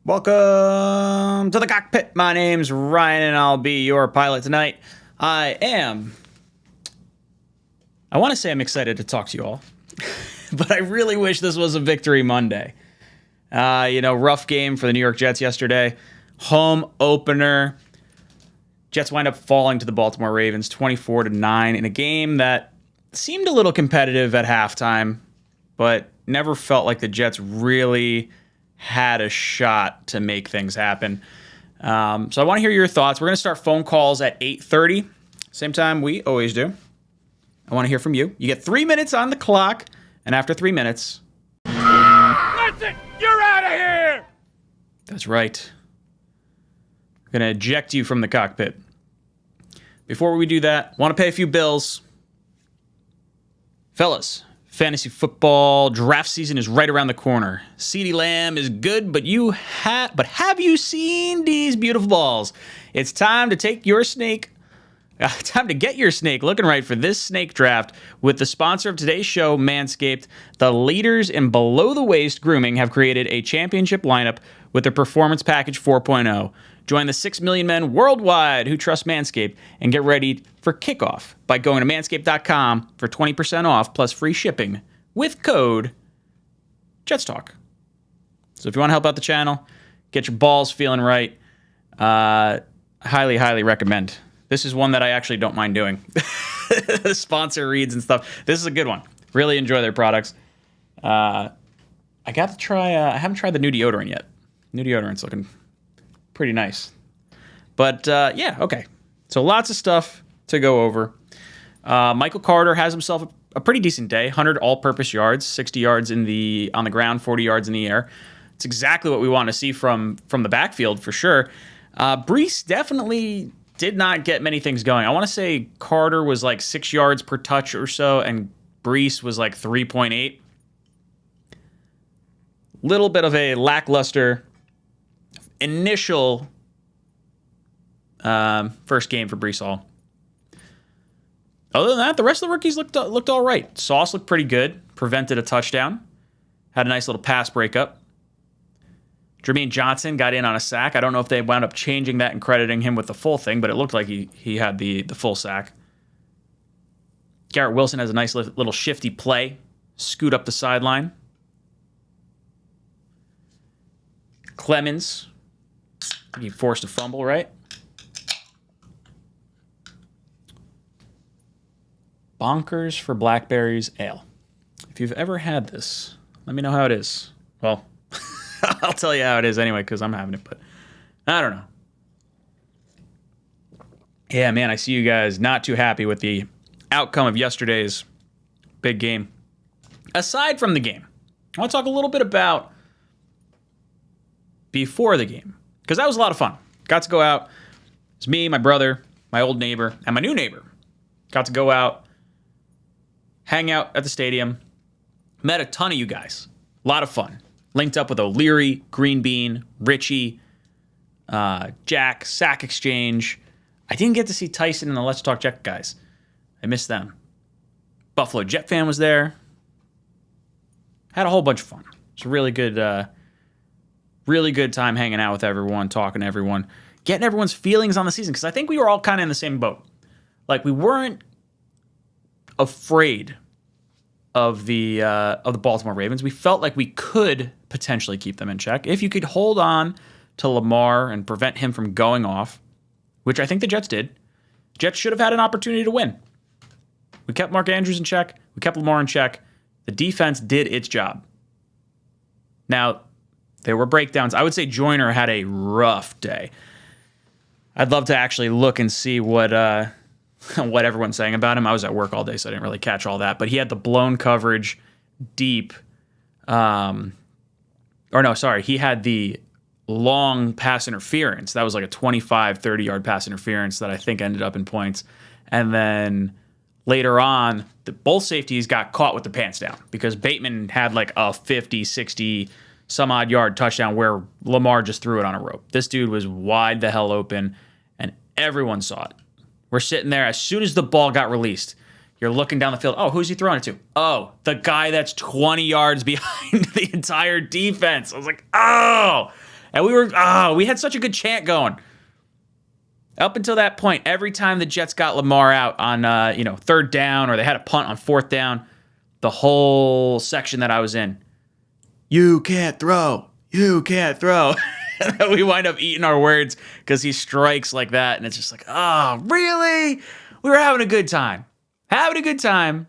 Welcome to the Cockpit. My name's Ryan, and I'll be your pilot tonight. I want to say I'm excited to talk to you all, but I really wish this was a victory Monday. Rough game for the New York Jets yesterday. Home opener. Jets wind up falling to the Baltimore Ravens 24-9 in a game that seemed a little competitive at halftime, but never felt like the Jets really had a shot to make things happen. So I want to hear your thoughts. We're going to start phone calls at 8:30. Same time we always do. I want to hear from you. You get 3 minutes on the clock, and after 3 minutes... That's it! You're out of here! That's right. I'm going to eject you from the cockpit. Before we do that, want to pay a few bills. Fellas, fantasy football draft season is right around the corner. CeeDee Lamb is good, but have you seen these beautiful balls? It's time to take your snake. Time to get your snake looking right for this snake draft with the sponsor of today's show, Manscaped. The leaders in below-the-waist grooming have created a championship lineup with their Performance Package 4.0. Join the 6 million men worldwide who trust Manscaped and get ready for kickoff by going to manscaped.com for 20% off plus free shipping with code JetsTalk. So if you want to help out the channel, get your balls feeling right, highly, highly recommend. This is one that I actually don't mind doing. Sponsor reads and stuff. This is a good one. Really enjoy their products. I got to try, I haven't tried the new deodorant yet. New deodorant's looking pretty nice. But yeah, okay. So lots of stuff to go over. Michael Carter has himself a pretty decent day. 100 all-purpose yards, 60 yards on the ground, 40 yards in the air. It's exactly what we want to see from the backfield for sure. Brees definitely did not get many things going. I want to say Carter was like 6 yards per touch or so, and Brees was like 3.8. Little bit of a lackluster initial first game for Brees Hall. Other than that, the rest of the rookies looked all right. Sauce looked pretty good. Prevented a touchdown. Had a nice little pass breakup. Jermaine Johnson got in on a sack. I don't know if they wound up changing that and crediting him with the full thing, but it looked like he had the full sack. Garrett Wilson has a nice little shifty play. Scoot up the sideline. Clemens, I think he forced a fumble, right? Bonkers for Blackberries Ale. If you've ever had this, let me know how it is. Well, I'll tell you how it is anyway because I'm having it, but I don't know. Yeah, man, I see you guys not too happy with the outcome of yesterday's big game. Aside from the game, I want to talk a little bit about before the game, because that was a lot of fun. Got to go out. It's me, my brother, my old neighbor, and my new neighbor. Got to go out, hang out at the stadium. Met a ton of you guys. A lot of fun. Linked up with O'Leary, Green Bean, Richie, Jack, Sack Exchange. I didn't get to see Tyson and the Let's Talk Jet guys. I missed them. Buffalo Jet fan was there. Had a whole bunch of fun. It's a really good time hanging out with everyone, talking to everyone, getting everyone's feelings on the season. Because I think we were all kind of in the same boat. Like, we weren't afraid of the Baltimore Ravens. We felt like we could potentially keep them in check. If you could hold on to Lamar and prevent him from going off, which I think the Jets did, Jets should have had an opportunity to win. We kept Mark Andrews in check. We kept Lamar in check. The defense did its job. Now, there were breakdowns. I would say Joyner had a rough day. I'd love to actually look and see what everyone's saying about him. I was at work all day, so I didn't really catch all that. But he had the blown coverage deep. He had the long pass interference. That was like a 25, 30-yard pass interference that I think ended up in points. And then later on, both safeties got caught with their pants down because Bateman had like a 50, 60 some odd yard touchdown where Lamar just threw it on a rope. This dude was wide the hell open, and everyone saw it. We're sitting there. As soon as the ball got released, you're looking down the field. Oh, who's he throwing it to? Oh, the guy that's 20 yards behind the entire defense. I was like, oh. And we had such a good chant going. Up until that point, every time the Jets got Lamar out on, third down, or they had a punt on fourth down, the whole section that I was in, you can't throw. You can't throw. We wind up eating our words because he strikes like that. And it's just like, oh, really? We were having a good time. Having a good time.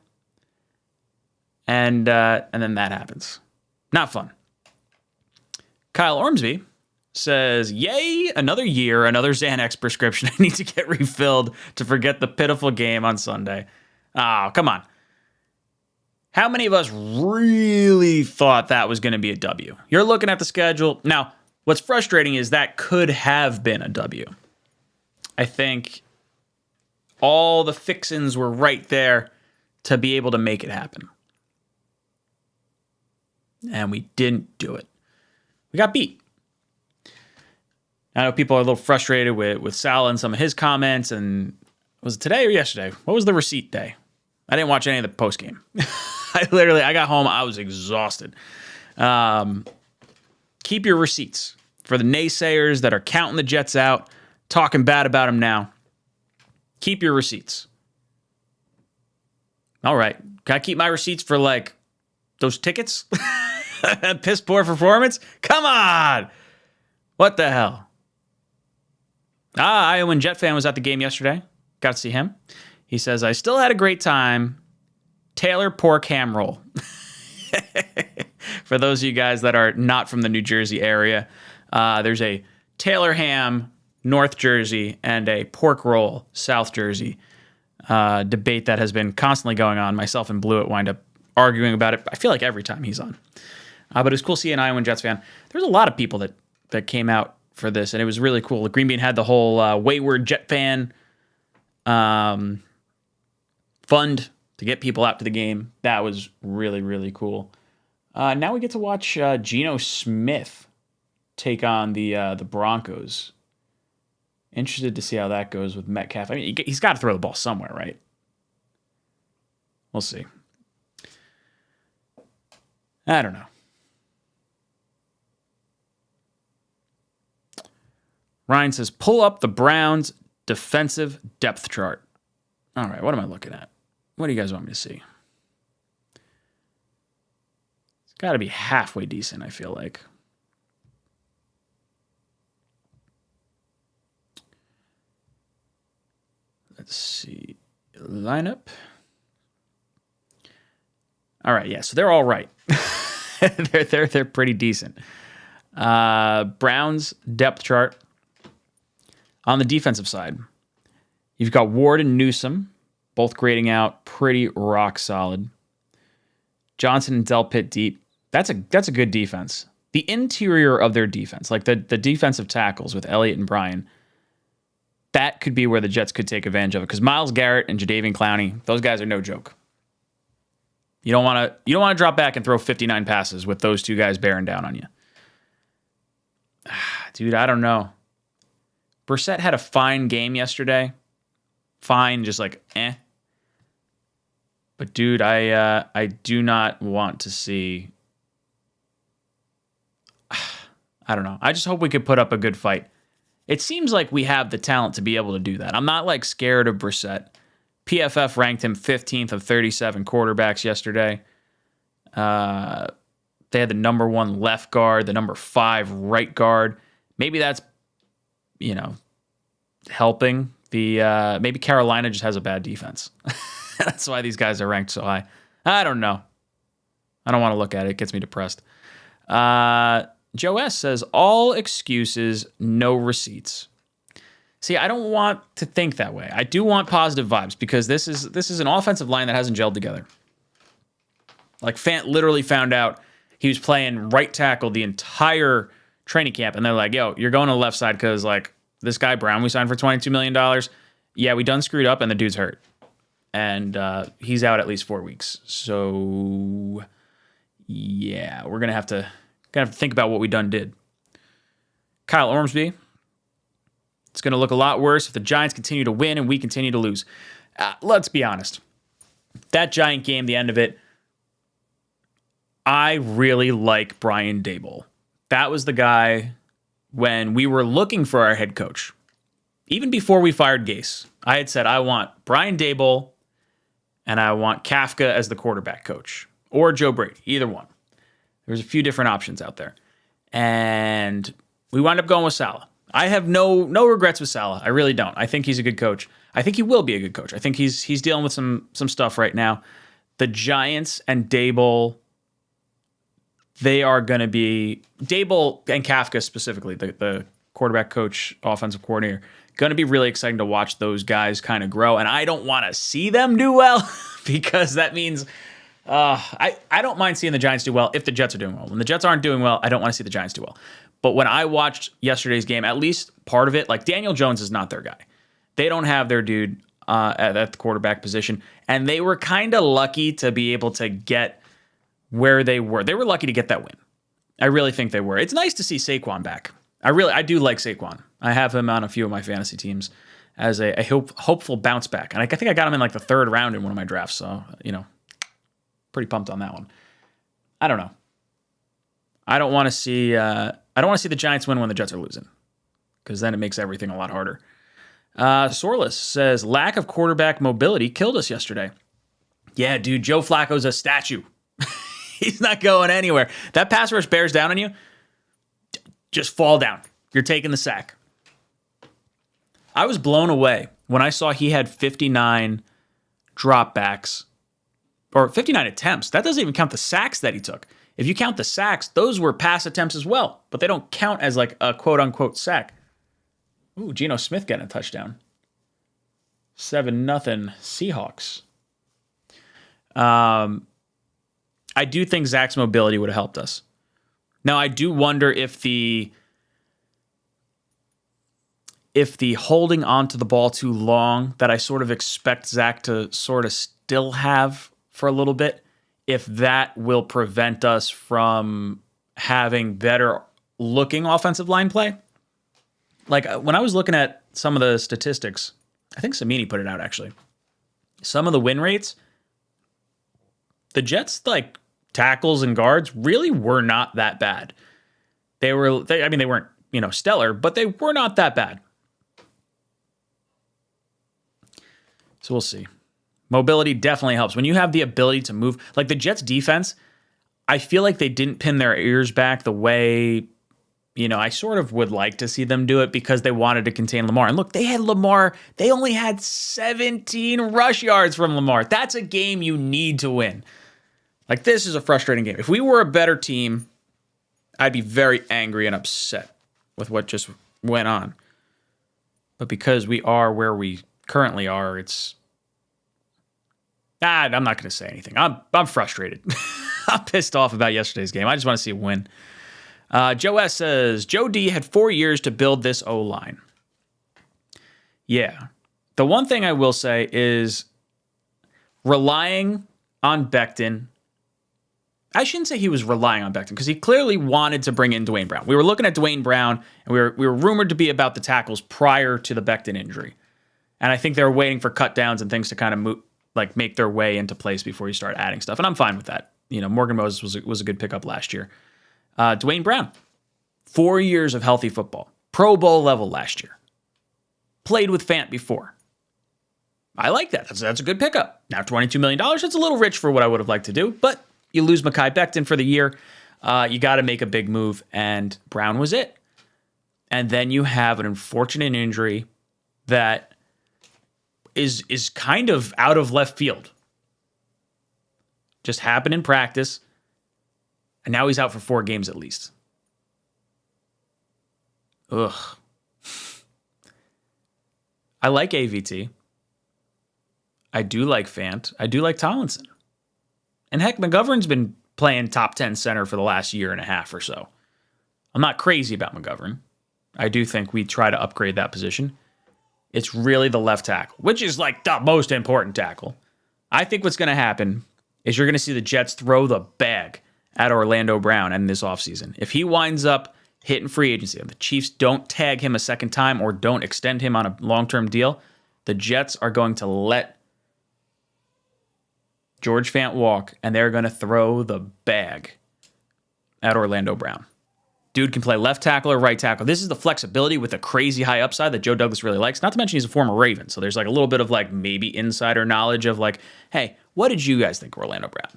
And then that happens. Not fun. Kyle Ormsby says, yay, another year, another Xanax prescription I need to get refilled to forget the pitiful game on Sunday. Oh, come on. How many of us really thought that was going to be a W? You're looking at the schedule. Now, what's frustrating is that could have been a W. I think all the fixins were right there to be able to make it happen. And we didn't do it. We got beat. I know people are a little frustrated with Sal and some of his comments. And was it today or yesterday? What was the receipt day? I didn't watch any of the post game. I got home. I was exhausted. Keep your receipts for the naysayers that are counting the Jets out, talking bad about them now. Keep your receipts. All right. Can I keep my receipts for like those tickets? Piss poor performance? Come on. What the hell? Iowan Jet fan was at the game yesterday. Got to see him. He says, I still had a great time. Taylor pork ham roll. For those of you guys that are not from the New Jersey area, there's a Taylor ham, North Jersey, and a pork roll, South Jersey, debate that has been constantly going on. Myself and Blewett wind up arguing about it, I feel like every time he's on. But it was cool seeing an Iowa Jets fan. There's a lot of people that came out for this, and it was really cool. Green Bean had the whole Wayward Jet fan fund to get people out to the game. That was really, really cool. Now we get to watch Geno Smith take on the Broncos. Interested to see how that goes with Metcalf. I mean, he's got to throw the ball somewhere, right? We'll see. I don't know. Ryan says, pull up the Browns' defensive depth chart. All right, what am I looking at? What do you guys want me to see? It's got to be halfway decent, I feel like. Let's see. Lineup. All right, yeah, so they're all right. they're pretty decent. Browns depth chart. On the defensive side, you've got Ward and Newsome, both grading out pretty rock solid. Johnson and Delpit deep. That's a good defense. The interior of their defense, like the defensive tackles with Elliott and Bryan, that could be where the Jets could take advantage of it, because Myles Garrett and Jadeveon Clowney, those guys are no joke. You don't want to drop back and throw 59 passes with those two guys bearing down on you. Dude, I don't know. Brissett had a fine game yesterday. Fine, just like eh. But dude, I do not want to see. I don't know. I just hope we could put up a good fight. It seems like we have the talent to be able to do that. I'm not like scared of Brissett. PFF ranked him 15th of 37 quarterbacks yesterday. They had the number 1 left guard, the number 5 right guard. Maybe that's, helping. Maybe Carolina just has a bad defense. That's why these guys are ranked so high. I don't know. I don't want to look at it. It gets me depressed. Joe S. says, all excuses, no receipts. See, I don't want to think that way. I do want positive vibes, because this is an offensive line that hasn't gelled together. Like, Fant literally found out he was playing right tackle the entire training camp, and they're like, yo, you're going to the left side because, like, this guy Brown we signed for $22 million. Yeah, we done screwed up, and the dude's hurt. And he's out at least 4 weeks. So, yeah, we're going to have to think about what we done did. Kyle Ormsby. It's going to look a lot worse if the Giants continue to win and we continue to lose. Let's be honest. That Giant game, the end of it, I really like Brian Daboll. That was the guy when we were looking for our head coach, even before we fired Gase, I had said, I want Brian Daboll and I want Kafka as the quarterback coach, or Joe Brady, either one. There's a few different options out there. And we wound up going with Saleh. I have no regrets with Saleh. I really don't. I think he's a good coach. I think he will be a good coach. I think he's dealing with some stuff right now. The Giants and Daboll, they are going to be, Daboll and Kafka specifically, the quarterback coach, offensive coordinator, going to be really exciting to watch those guys kind of grow. And I don't want to see them do well because that means I don't mind seeing the Giants do well if the Jets are doing well. When the Jets aren't doing well, I don't want to see the Giants do well. But when I watched yesterday's game, at least part of it, like Daniel Jones is not their guy. They don't have their dude at the quarterback position. And they were kind of lucky to be able to get where they were. They were lucky to get that win. I really think they were. It's nice to see Saquon back. I do like Saquon. I have him on a few of my fantasy teams as a hopeful bounce back. And I think I got him in like the third round in one of my drafts. So, pretty pumped on that one. I don't know. I don't want to see the Giants win when the Jets are losing, because then it makes everything a lot harder. Sorless says, lack of quarterback mobility killed us yesterday. Yeah, dude, Joe Flacco's a statue. He's not going anywhere. That pass rush bears down on you, just fall down. You're taking the sack. I was blown away when I saw he had 59 dropbacks, or 59 attempts. That doesn't even count the sacks that he took. If you count the sacks, those were pass attempts as well, but they don't count as like a quote-unquote sack. Ooh, Geno Smith getting a touchdown. 7-0 Seahawks. I do think Zach's mobility would have helped us. Now, I do wonder if the holding onto the ball too long that I sort of expect Zach to sort of still have for a little bit, if that will prevent us from having better looking offensive line play. Like when I was looking at some of the statistics, I think Samini put it out actually. Some of the win rates, the Jets like tackles and guards really were not that bad. They weren't, stellar, but they were not that bad. So we'll see. Mobility definitely helps. When you have the ability to move, like the Jets defense, I feel like they didn't pin their ears back the way, I sort of would like to see them do it, because they wanted to contain Lamar. And look, they had Lamar. They only had 17 rush yards from Lamar. That's a game you need to win. Like, this is a frustrating game. If we were a better team, I'd be very angry and upset with what just went on. But because we are where we currently are, I'm not going to say anything. I'm frustrated. I'm pissed off about yesterday's game. I just want to see a win. Joe S. says, Joe D had 4 years to build this O-line. Yeah. The one thing I will say is relying on Becton. I shouldn't say he was relying on Becton, because he clearly wanted to bring in Dwayne Brown. We were looking at Dwayne Brown, and we were rumored to be about the tackles prior to the Becton injury. And I think they were waiting for cut downs and things to kind of make their way into place before you start adding stuff. And I'm fine with that. Morgan Moses was a good pickup last year. Dwayne Brown, 4 years of healthy football, Pro Bowl level last year, played with Fant before. I like that. That's a good pickup. Now $22 million, that's a little rich for what I would have liked to do, but you lose Mekhi Becton for the year. You got to make a big move, and Brown was it. And then you have an unfortunate injury that is kind of out of left field. Just happened in practice, and now he's out for 4 games at least. Ugh. I like AVT. I do like Fant. I do like Tomlinson. And heck, McGovern's been playing top 10 center for the last year and a half or so. I'm not crazy about McGovern. I do think we try to upgrade that position. It's really the left tackle, which is like the most important tackle. I think what's going to happen is you're going to see the Jets throw the bag at Orlando Brown in this offseason. If he winds up hitting free agency and the Chiefs don't tag him a second time or don't extend him on a long-term deal, the Jets are going to let George Fant walk, and they're going to throw the bag at Orlando Brown. Dude can play left tackle or right tackle. This is the flexibility with a crazy high upside that Joe Douglas really likes. Not to mention he's a former Raven, so there's like a little bit of like maybe insider knowledge of like, hey, what did you guys think of Orlando Brown?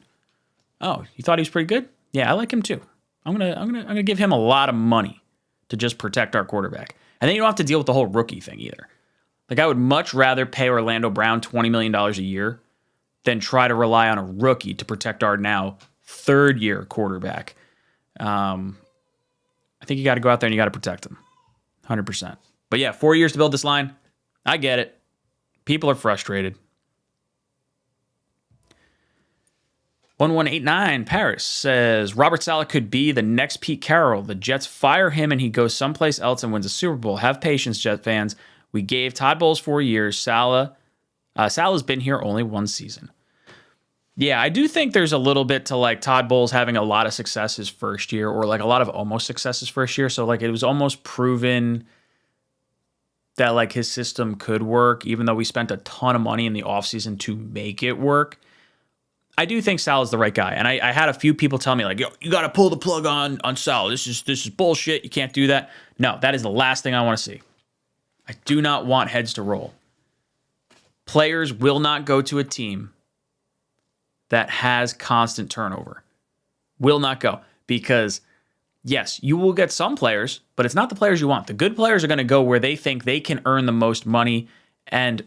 Oh, you thought he was pretty good? Yeah, I like him too. I'm gonna give him a lot of money to just protect our quarterback. And then you don't have to deal with the whole rookie thing either. Like, I would much rather pay Orlando Brown $20 million a year than try to rely on a rookie to protect our now third-year quarterback. I think you got to go out there and you got to protect him. 100%. But yeah, 4 years to build this line. I get it. People are frustrated. 1189 Paris says, Robert Saleh could be the next Pete Carroll. The Jets fire him and he goes someplace else and wins a Super Bowl. Have patience, Jet fans. We gave Todd Bowles 4 years. Saleh's been here only one season. Yeah, I do think there's a little bit to like Todd Bowles having a lot of success his first year, or like a lot of almost success his first year. So like it was almost proven that like his system could work, even though we spent a ton of money in the offseason to make it work. I do think Saleh's the right guy. And I had a few people tell me like, yo, you got to pull the plug on Saleh. This is bullshit. You can't do that. No, that is the last thing I want to see. I do not want heads to roll. Players will not go to a team that has constant turnover. Will not go. Because, yes, you will get some players, but it's not the players you want. The good players are going to go where they think they can earn the most money and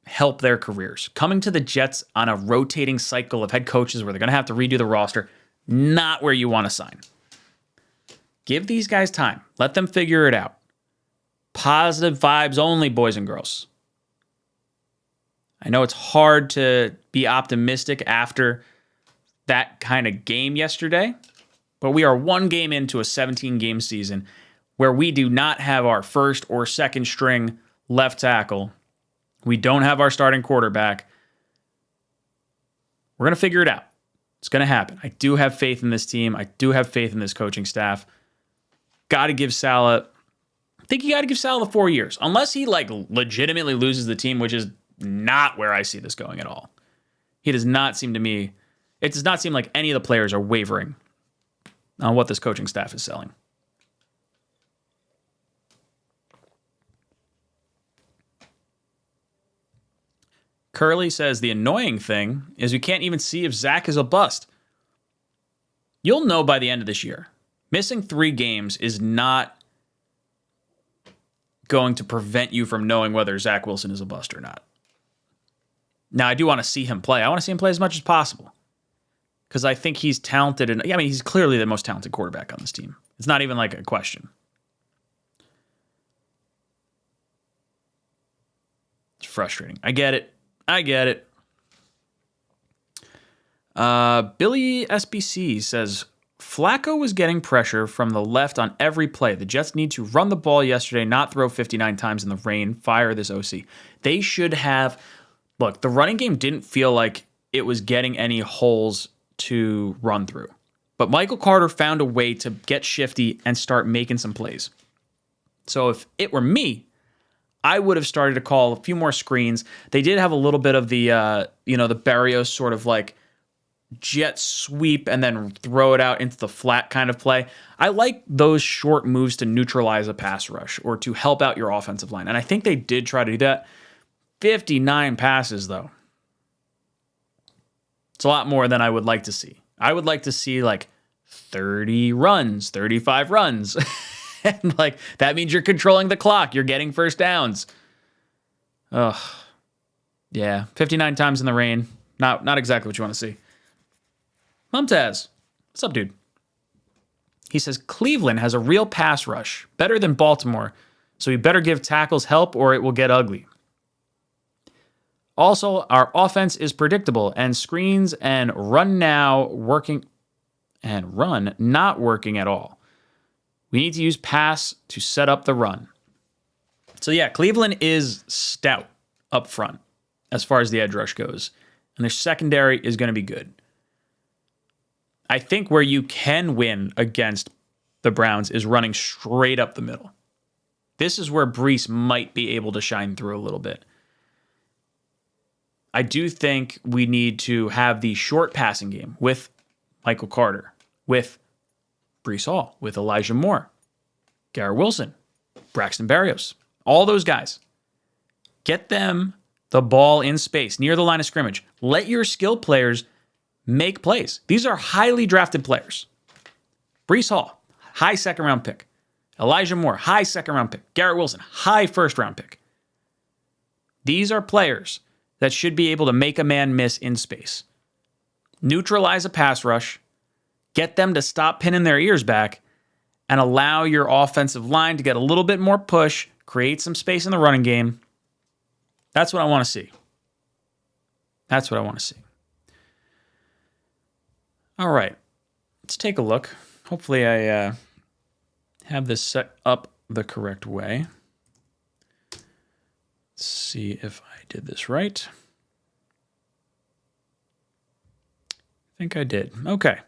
help their careers. Coming to the Jets on a rotating cycle of head coaches where they're going to have to redo the roster, not where you want to sign. Give these guys time. Let them figure it out. Positive vibes only, boys and girls. I know it's hard to be optimistic after that kind of game yesterday, but we are one game into a 17-game season where we do not have our first or second string left tackle. We don't have our starting quarterback. We're going to figure it out. It's going to happen. I do have faith in this team. I do have faith in this coaching staff. Got to give Saleh, I think you got to give Saleh the 4 years. Unless he like legitimately loses the team, which is not where I see this going at all. He does not seem to me, it does not seem like any of the players are wavering on what this coaching staff is selling. Curly says the annoying thing is we can't even see if Zach is a bust. You'll know by the end of this year. Missing 3 games is not going to prevent you from knowing whether Zach Wilson is a bust or not. Now, I do want to see him play. I want to see him play as much as possible because I think he's talented. And I mean, he's clearly the most talented quarterback on this team. It's not even like a question. It's frustrating. I get it. Billy SBC says, Flacco was getting pressure from the left on every play. The Jets need to run the ball yesterday, not throw 59 times in the rain. Fire this OC. They should have... Look, the running game didn't feel like it was getting any holes to run through. But Michael Carter found a way to get shifty and start making some plays. So if it were me, I would have started to call a few more screens. They did have a little bit of the, the Barrios sort of like jet sweep and then throw it out into the flat kind of play. I like those short moves to neutralize a pass rush or to help out your offensive line. And I think they did try to do that. 59 passes, though. It's a lot more than I would like to see. I would like to see like 30 runs, 35 runs. And like that means you're controlling the clock. You're getting first downs. Ugh. Yeah, 59 times in the rain. Not exactly what you want to see. Mumtaz, what's up, dude? He says Cleveland has a real pass rush, better than Baltimore, so we better give tackles help or it will get ugly. Also, our offense is predictable and screens and run now working and run not working at all. We need to use pass to set up the run. So yeah, Cleveland is stout up front as far as the edge rush goes. And their secondary is going to be good. I think where you can win against the Browns is running straight up the middle. This is where Brees might be able to shine through a little bit. I do think we need to have the short passing game with Michael Carter, with Brees Hall, with Elijah Moore, Garrett Wilson, Braxton Berrios, all those guys. Get them the ball in space near the line of scrimmage. Let your skill players make plays. These are highly drafted players. Brees Hall, high second round pick. Elijah Moore, high second round pick. Garrett Wilson, high first round pick. These are players that should be able to make a man miss in space. Neutralize a pass rush, get them to stop pinning their ears back, and allow your offensive line to get a little bit more push, create some space in the running game. That's what I want to see. That's what I want to see. All right, let's take a look. Hopefully I have this set up the correct way. Let's see if I did this right. I think I did. Okay.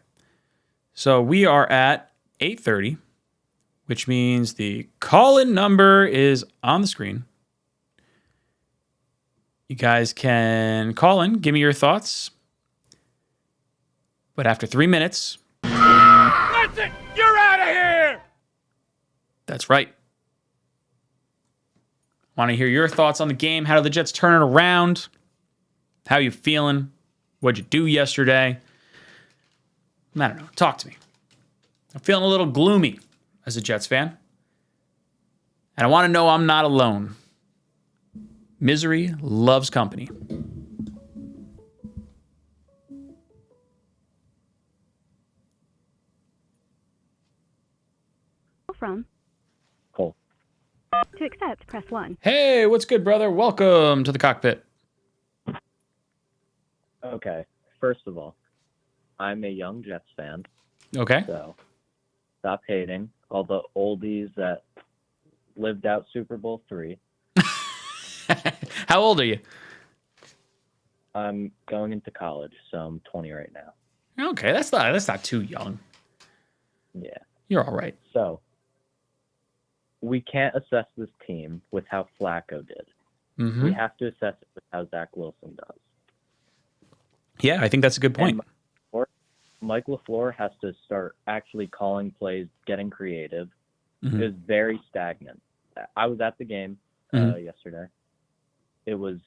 So we are at 8:30, which means the call-in number is on the screen. You guys can call in, give me your thoughts. But after 3 minutes... That's it! You're out of here! That's right. Want to hear your thoughts on the game. How did the Jets turn it around? How you feeling? What'd you do yesterday? I don't know. Talk to me. I'm feeling a little gloomy as a Jets fan. And I want to know I'm not alone. Misery loves company. From Cole. to accept, press 1. Hey, what's good, brother? Welcome to the Cockpit. Okay. First of all, I'm a young Jets fan, Okay. so stop hating all the oldies that lived out Super Bowl III. How old are you? I'm going into college, so I'm 20 right now. Okay, that's not too young. Yeah. You're all right. So we can't assess this team with how Flacco did. Mm-hmm. We have to assess it with how Zach Wilson does. Yeah, I think that's a good point. Mike LaFleur has to start actually calling plays, getting creative. Mm-hmm. It was very stagnant. I was at the game yesterday. It was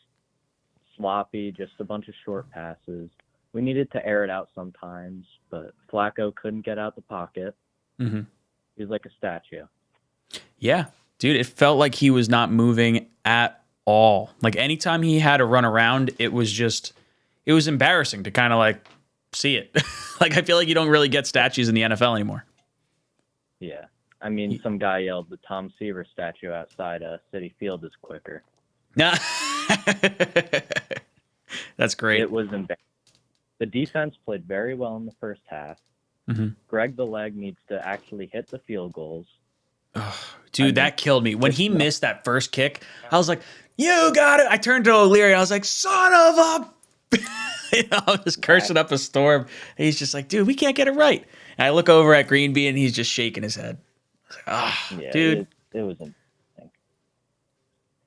sloppy, just a bunch of short passes. We needed to air it out sometimes, but Flacco couldn't get out the pocket. Mm-hmm. He was like a statue. Yeah, dude, it felt like he was not moving at all. Like anytime he had to run around, it was embarrassing to kind of like see it. Like I feel like you don't really get statues in the NFL anymore. Yeah. I mean, some guy yelled the Tom Seaver statue outside Citi Field is quicker. Yeah. That's great. It was embarrassing. The defense played very well in the first half. Mm-hmm. Greg the Leg needs to actually hit the field goals. Dude, that killed me. When he missed that first kick, I was like, you got it. I turned to O'Leary and I was like, son of a... I was just cursing up a storm. And he's just like, dude, we can't get it right. And I look over at Greenby and he's just shaking his head. I was like, dude. It was embarrassing.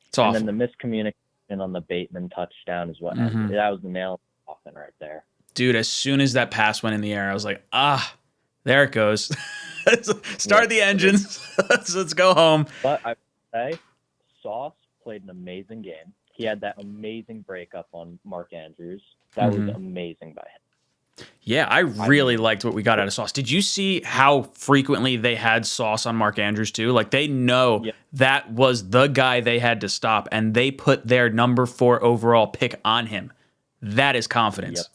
It's awful. And then the miscommunication on the Bateman touchdown is what that was the nail in the coffin right there. Dude, as soon as that pass went in the air, I was like, there it goes. Start the engines. Let's go home. But I would say Sauce played an amazing game. He had that amazing breakup on Mark Andrews. That was amazing by him. Yeah, I really liked what we got out of Sauce. Did you see how frequently they had Sauce on Mark Andrews too? Like they know that was the guy they had to stop, and they put their number 4 overall pick on him. That is confidence. Yep.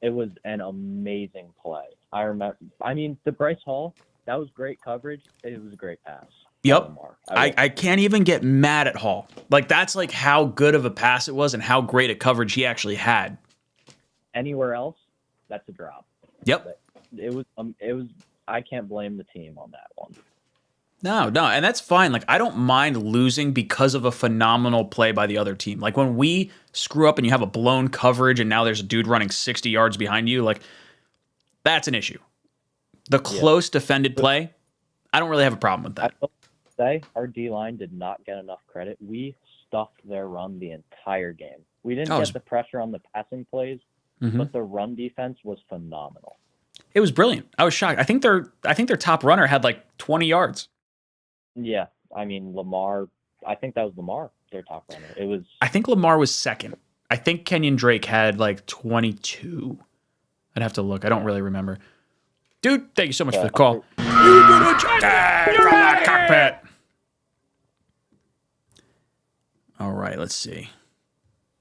It was an amazing play. I remember. I mean, the Bryce Hall, that was great coverage. It was a great pass. Yep. I can't even get mad at Hall. Like that's like how good of a pass it was and how great a coverage he actually had. Anywhere else, that's a drop. Yep. It was. I can't blame the team on that one. No, and that's fine. Like I don't mind losing because of a phenomenal play by the other team. Like when we screw up and you have a blown coverage and now there's a dude running 60 yards behind you, like that's an issue. The close defended play, I don't really have a problem with that. I will say our D-line did not get enough credit. We stuffed their run the entire game. We didn't get the pressure on the passing plays, but the run defense was phenomenal. It was brilliant. I was shocked. I think their top runner had like 20 yards. Yeah, I mean Lamar. I think that was Lamar, their top runner. It was. I think Lamar was second. I think Kenyon Drake had like 22. I'd have to look. I don't really remember. Dude, thank you so much for the call. You've been ejected from that cockpit. All right, let's see.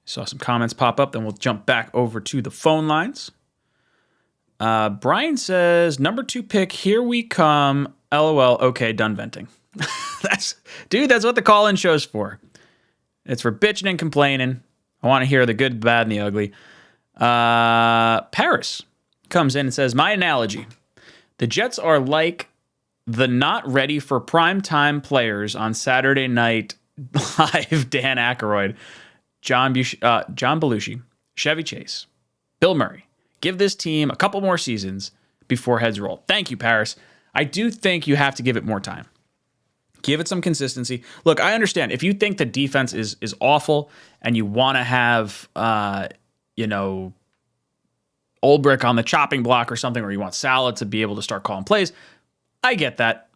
Saw some comments pop up, then we'll jump back over to the phone lines. Brian says, number 2 pick, here we come. LOL. Okay, done venting. That's what the call-in show's for. It's for bitching and complaining. I want to hear the good, the bad, and the ugly. Paris comes in and says, my analogy. The Jets are like the not ready for primetime players on Saturday Night Live Dan Aykroyd, John Belushi, Chevy Chase, Bill Murray. Give this team a couple more seasons before heads roll. Thank you, Paris. I do think you have to give it more time. Give it some consistency. Look, I understand. If you think the defense is awful and you want to have, Olbrich on the chopping block or something, or you want Saleh to be able to start calling plays, I get that.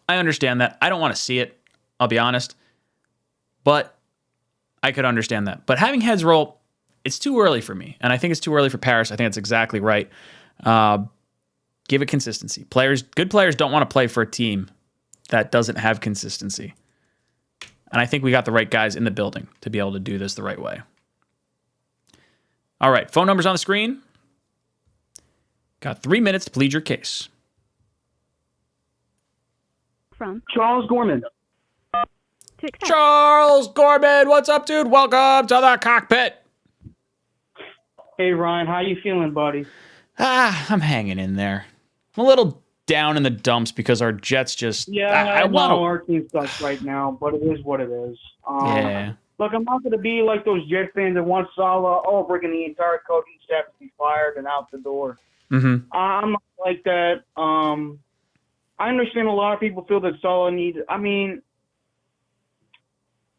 I understand that. I don't want to see it, I'll be honest. But I could understand that. But having heads roll, it's too early for me. And I think it's too early for Paris. I think that's exactly right. Give it consistency. Good players don't want to play for a team that doesn't have consistency. And I think we got the right guys in the building to be able to do this the right way. All right, phone numbers on the screen. Got 3 minutes to plead your case. From Charles Gorman. to accept. Charles Gorman, what's up, dude? Welcome to the cockpit. Hey, Ryan, how you feeling, buddy? I'm hanging in there. I'm a little down in the dumps because our Jets just... I want our team sucks right now, but it is what it is. Yeah. Look, I'm not going to be like those Jet fans that want Saleh, bringing the entire coaching staff to be fired and out the door. Mm-hmm. I'm not like that. I understand a lot of people feel that Saleh needs... I mean,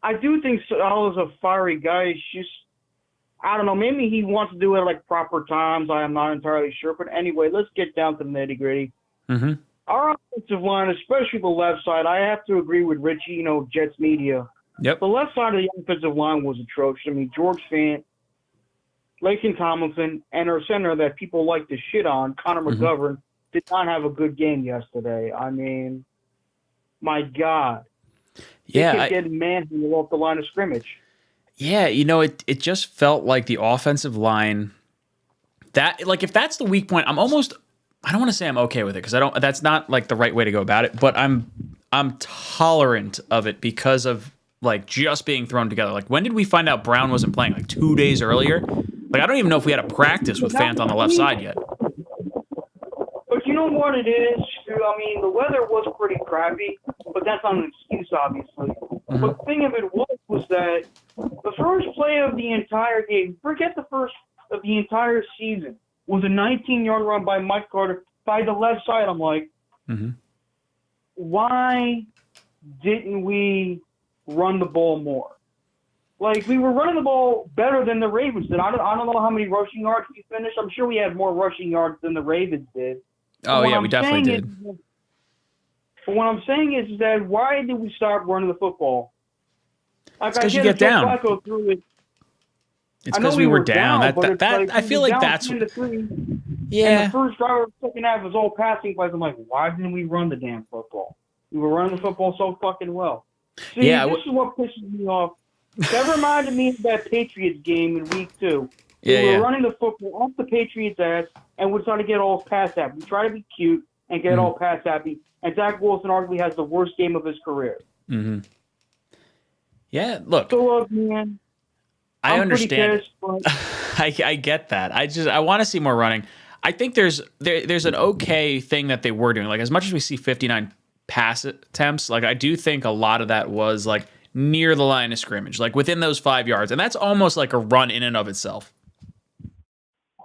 I do think Saleh's a fiery guy. It's just... I don't know. Maybe he wants to do it at like proper times. I am not entirely sure. But anyway, let's get down to the nitty gritty. Mm-hmm. Our offensive line, especially the left side, I have to agree with Richie, Jets media. Yep. The left side of the offensive line was atrocious. I mean, George Fant, Laken Tomlinson, and our center that people like to shit on, Connor McGovern, did not have a good game yesterday. I mean, my God. Yeah. They could get manhandled off the line of scrimmage. Yeah, it just felt like the offensive line, that, like, if that's the weak point, I don't want to say I'm okay with it, because that's not like the right way to go about it, but I'm tolerant of it because of like just being thrown together. Like, when did we find out Brown wasn't playing? Like 2 days earlier? Like, I don't even know if we had a practice with Fant on the left side yet. But you know what it is? I mean, the weather was pretty crappy, but that's not an excuse, obviously. Mm-hmm. But the thing of it was that the first play of the entire game, forget the first of the entire season, was a 19-yard run by Mike Carter by the left side. I'm like, why didn't we run the ball more? Like, we were running the ball better than the Ravens did. I don't know how many rushing yards we finished. I'm sure we had more rushing yards than the Ravens did. Oh, yeah, we definitely did. But what I'm saying is that why did we start running the football? Like, it's because you get down. It's because we were down. I feel like that's... Yeah. And the first drive of the second half was all passing plays. I'm like, why didn't we run the damn football? We were running the football so fucking well. See, this is what pisses me off. That reminded me of that Patriots game in week 2. We were running the football off the Patriots' ass, and we're trying to get all pass happy. We try to be cute and get all pass happy. And Zach Wilson arguably has the worst game of his career. Mm-hmm. Yeah, look. So, man, I understand. Pissed, I get that. I want to see more running. I think there's an okay thing that they were doing. Like, as much as we see 59 pass attempts, like, I do think a lot of that was like near the line of scrimmage, like within those 5 yards, and that's almost like a run in and of itself.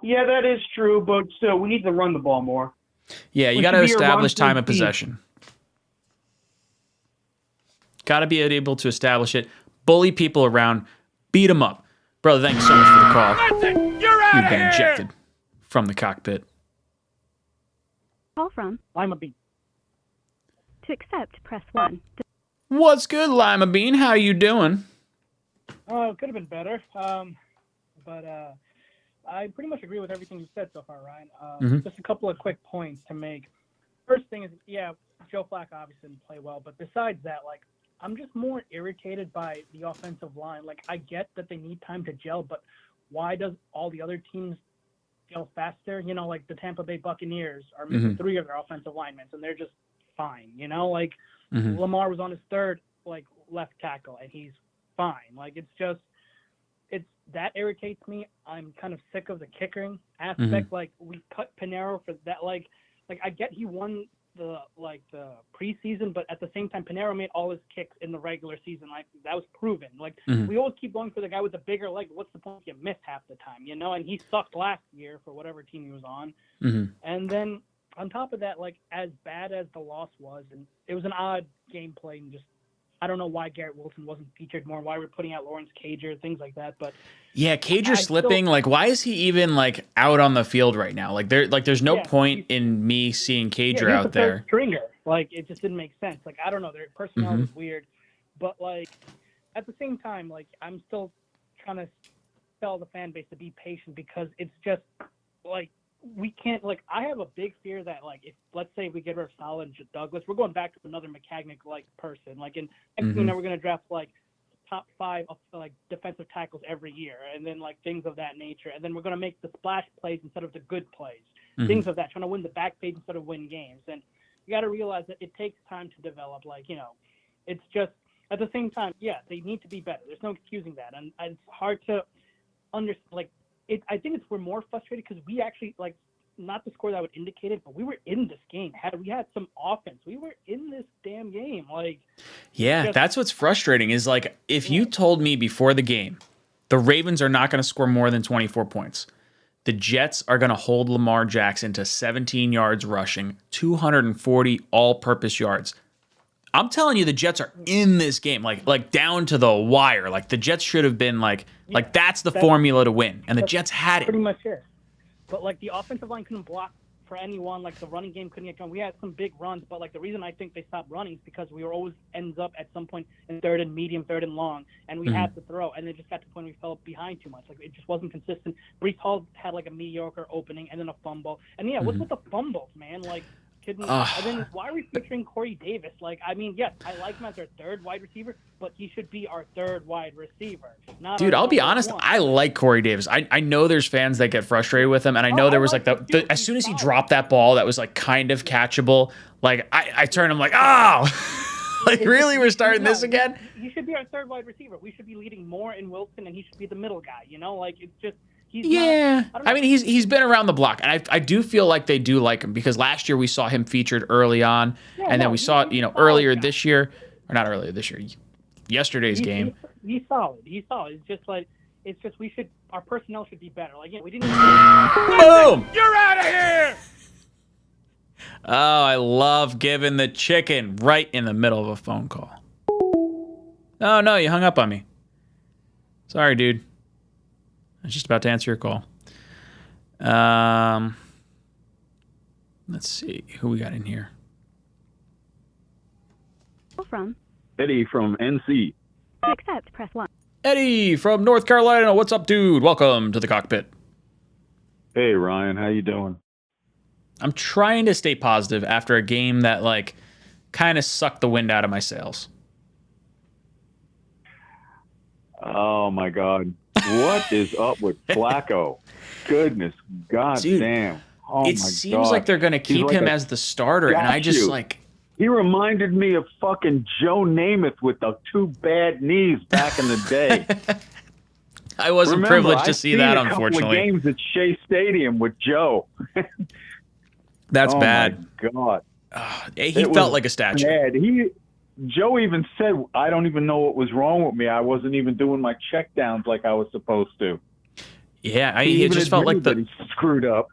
Yeah, that is true, but still, we need to run the ball more. Yeah, you got to establish time of possession. Got to be able to establish it, bully people around, beat them up. Brother, thank you so much for the call. That's it. You're out You've of been here. ejected from the cockpit. Call from. Lima Bean. To accept, press 1. What's good, Lima Bean? How you doing? Oh, it could have been better. But I pretty much agree with everything you said so far, Ryan. Just a couple of quick points to make. First thing is, yeah, Joe Flacco obviously didn't play well, but besides that, like, I'm just more irritated by the offensive line. Like, I get that they need time to gel, but why does all the other teams gel faster? You know, like the Tampa Bay Buccaneers are missing 3 of their offensive linemen, and they're just fine. You know, like Lamar was on his third, like, left tackle, and he's fine. Like, it's that irritates me. I'm kind of sick of the kicking aspect. Like, we cut Pinero for that. Like I get he won the preseason, but at the same time, Pinero made all his kicks in the regular season. Like, that was proven. Like, we always keep going for the guy with the bigger leg. What's the point? You miss half the time, you know? And he sucked last year for whatever team he was on. And then on top of that, like, as bad as the loss was, and it was an odd gameplay, and just I don't know why Garrett Wilson wasn't featured more, why we're putting out Lawrence Cager, things like that. But yeah, Cager slipping. Like, why is he even like out on the field right now? Like, there's no point in me seeing Cager out there. Stringer, like, it just didn't make sense. Like, I don't know, their personnel was weird, but like at the same time, like, I'm still trying to tell the fan base to be patient, because it's just like we can't, like, I have a big fear that, like, if let's say we get rid of Saleh and Douglas, we're going back to another McCagnick like person. Like, in next thing, we're going to draft like top 5 of like defensive tackles every year, and then like things of that nature, and then we're going to make the splash plays instead of the good plays, things of that, trying to win the back page instead of win games. And you got to realize that it takes time to develop. Like, you know, it's just at the same time, yeah, they need to be better. There's no excusing that, and it's hard to understand. Like, I think we're more frustrated because we actually, like, not the score that would indicate it, but we were in this game. We had some offense, we were in this damn game. Like, yeah, that's what's frustrating is, like, if you told me before the game the Ravens are not going to score more than 24 points, the Jets are going to hold Lamar Jackson to 17 yards rushing, 240 all-purpose yards, I'm telling you, the Jets are in this game, like down to the wire. Like, the Jets should have been like that's the formula to win, and the Jets had it. Pretty much it. But like, the offensive line couldn't block for anyone. Like, the running game couldn't get going. We had some big runs, but like, the reason I think they stopped running is because we were always ends up at some point in third and medium, third and long, and we had to throw, and it just got to the point we fell behind too much. Like, it just wasn't consistent. Breece Hall had like a mediocre opening and then a fumble. And yeah, what's with the fumbles, man? Like, and then why are we featuring Corey Davis? Like, I mean, yes, I like him as our third wide receiver, but he should be our third wide receiver. Dude, I'll be honest, I like Corey Davis. I know there's fans that get frustrated with him, and I know there was like as soon as he dropped that ball that was like kind of catchable, like I turned him like, oh, like, really, we're starting this again? He should be our third wide receiver. We should be leading more in Wilson, and he should be the middle guy. You know, like, it's just. I mean, he's been around the block, and I do feel like they do like him, because last year we saw him featured early on, and then we saw it, earlier this year, or not earlier this year, yesterday's game. He's solid. It's just our personnel should be better. Like, yeah, we didn't. Boom! You're out of here! Oh, I love giving the chicken right in the middle of a phone call. Oh no, you hung up on me. Sorry, dude. I was just about to answer your call. Let's see who we got in here. From Eddie from NC. to accept, press 1. Eddie from North Carolina. What's up, dude? Welcome to the Cockpit. Hey, Ryan. How you doing? I'm trying to stay positive after a game that, like, kind of sucked the wind out of my sails. Oh, my God. What is up with Flacco? Goodness, goddamn. Oh, it seems like they're going to keep him as the starter, and I just, like... He reminded me of fucking Joe Namath with the 2 bad knees back in the day. I wasn't privileged to see that, unfortunately. I games at Shea Stadium with Joe. That's bad. Oh, my God. He felt like a statue. Bad. Joe even said, I don't even know what was wrong with me. I wasn't even doing my checkdowns like I was supposed to. Yeah, it just felt like he screwed up.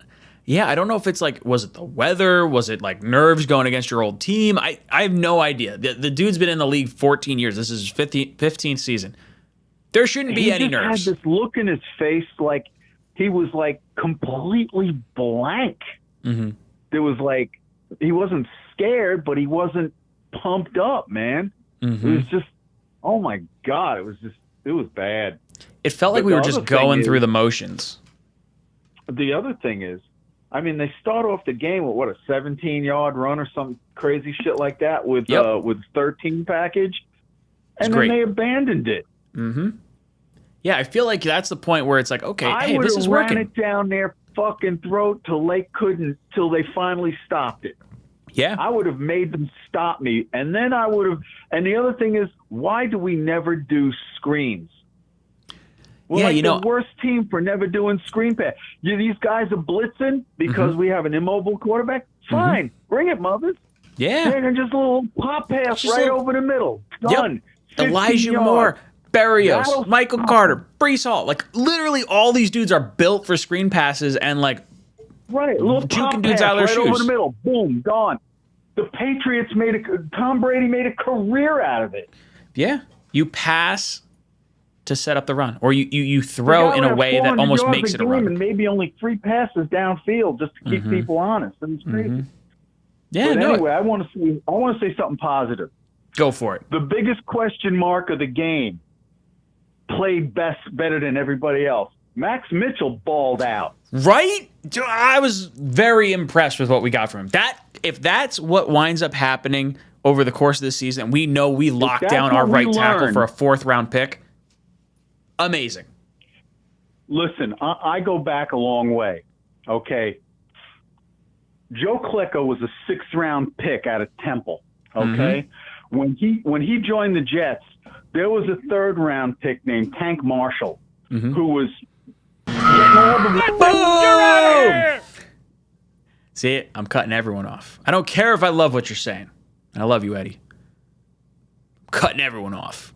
Yeah, I don't know if it's like, was it the weather? Was it like nerves going against your old team? I have no idea. The dude's been in the league 14 years. This is his 15th season. There shouldn't be any nerves. He had this look in his face like he was like completely blank. Mm-hmm. There was like scared, but he wasn't pumped up, man. Mm-hmm. It was just, oh my God, it was bad. It felt like we were just going through the motions. The other thing is, I mean, they start off the game with a 17-yard run or some crazy shit like that with 13 package, and then they abandoned it. Mm-hmm. Yeah, I feel like that's the point where it's like, okay, hey, this is working. I would have ran it down their fucking throat till they finally stopped it. Yeah. I would have made them stop me, and then I would have. And the other thing is, why do we never do screens? We're the worst team for never doing screen pass. These guys are blitzing because we have an immobile quarterback. Fine, bring it, mothers. Yeah. And just a little pop pass over the middle. Done. Yep. Elijah Moore, Berrios, Michael Carter, Breece Hall. Like, literally all these dudes are built for screen passes and, like, right, a little pop pass right over the middle. Boom, gone. The Patriots Tom Brady made a career out of it. Yeah. You pass to set up the run, or you throw in a way that almost makes it a run. And maybe only 3 passes downfield just to keep people honest. And it's crazy. Yeah. But anyway, I want to say something positive. Go for it. The biggest question mark of the game, played better than everybody else. Max Mitchell balled out. Right? I was very impressed with what we got from him. If that's what winds up happening over the course of this season, we know we locked down our right tackle for a 4th-round pick. Amazing. Listen, I go back a long way. Okay. Joe Klecko was a 6th-round pick out of Temple. Okay. When he joined the Jets, there was a 3rd-round pick named Tank Marshall, who was getting all the boom. See it? I'm cutting everyone off. I don't care if I love what you're saying. And I love you, Eddie. I'm cutting everyone off.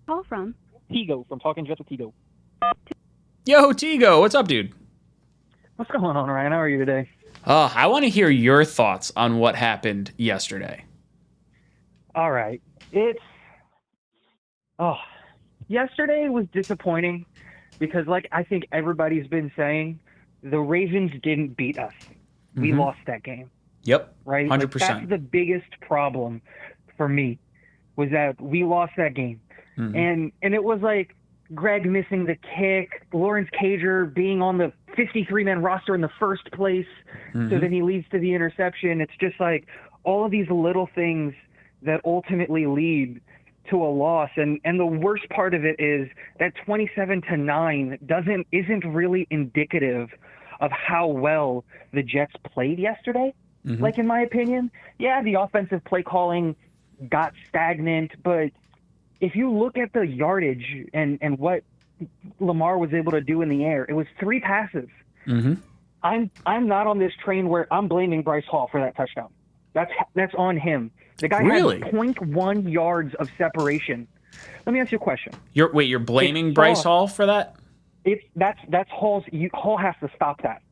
Call from Tigo from Talking Jets with Tigo. Yo, Tigo, what's up, dude? What's going on, Ryan? How are you today? I want to hear your thoughts on what happened yesterday. All right. Yesterday was disappointing because, like I think everybody's been saying, the Ravens didn't beat us. We lost that game. Yep. Right? 100%. Like, that's the biggest problem for me, was that we lost that game. And it was like Greg missing the kick, Lawrence Cager being on the 53-man roster in the first place, so then he leads to the interception. It's just like all of these little things that ultimately lead to a loss. And the worst part of it is that 27-9 isn't really indicative of how well the Jets played yesterday. Like, in my opinion, yeah, the offensive play calling got stagnant, but if you look at the yardage and what Lamar was able to do in the air, it was 3 passes. I'm not on this train where I'm blaming Bryce Hall for that touchdown. That's on him. The guy had 0.1 yards of separation. Let me ask you a question. You're blaming Bryce Hall for that? That's Hall's. Hall has to stop that.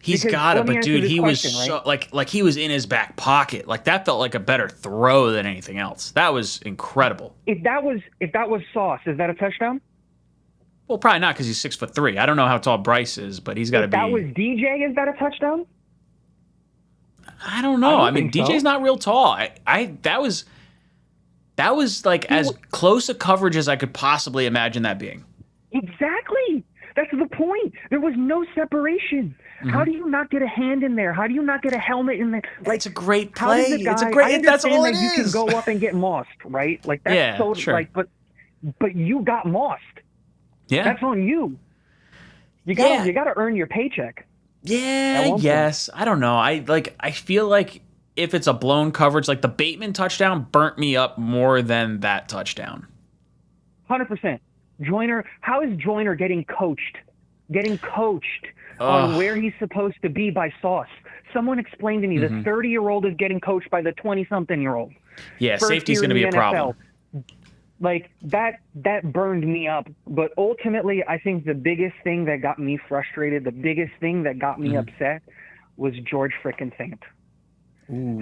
He's got it, but dude, he was so like he was in his back pocket. Like, that felt like a better throw than anything else. That was incredible. If that was Sauce, is that a touchdown? Well, probably not, because he's 6'3". I don't know how tall Bryce is, but he's got to be. If that was DJ, is that a touchdown? I don't know. I mean, DJ's not real tall. That was like as close a coverage as I could possibly imagine that being. Exactly. That's the point. There was no separation. How do you not get a hand in there? How do you not get a helmet in there? Like, it's a great play. It's a great. That's all it is. You can go up and get mossed, right? Like, that's sure. Like, but you got mossed. Yeah, that's on you. You got to earn your paycheck. Yeah. Yes. I don't know. I feel like if it's a blown coverage, like the Bateman touchdown burnt me up more than that touchdown. 100%. Joyner, how is Joyner getting coached on where he's supposed to be by Sauce? Someone explained to me the 30-year-old is getting coached by the 20-something-year-old. Yeah, safety's going to be a problem. Like, that burned me up. But ultimately, I think the biggest thing that got me frustrated, the biggest thing that got me upset was George frickin' Fant.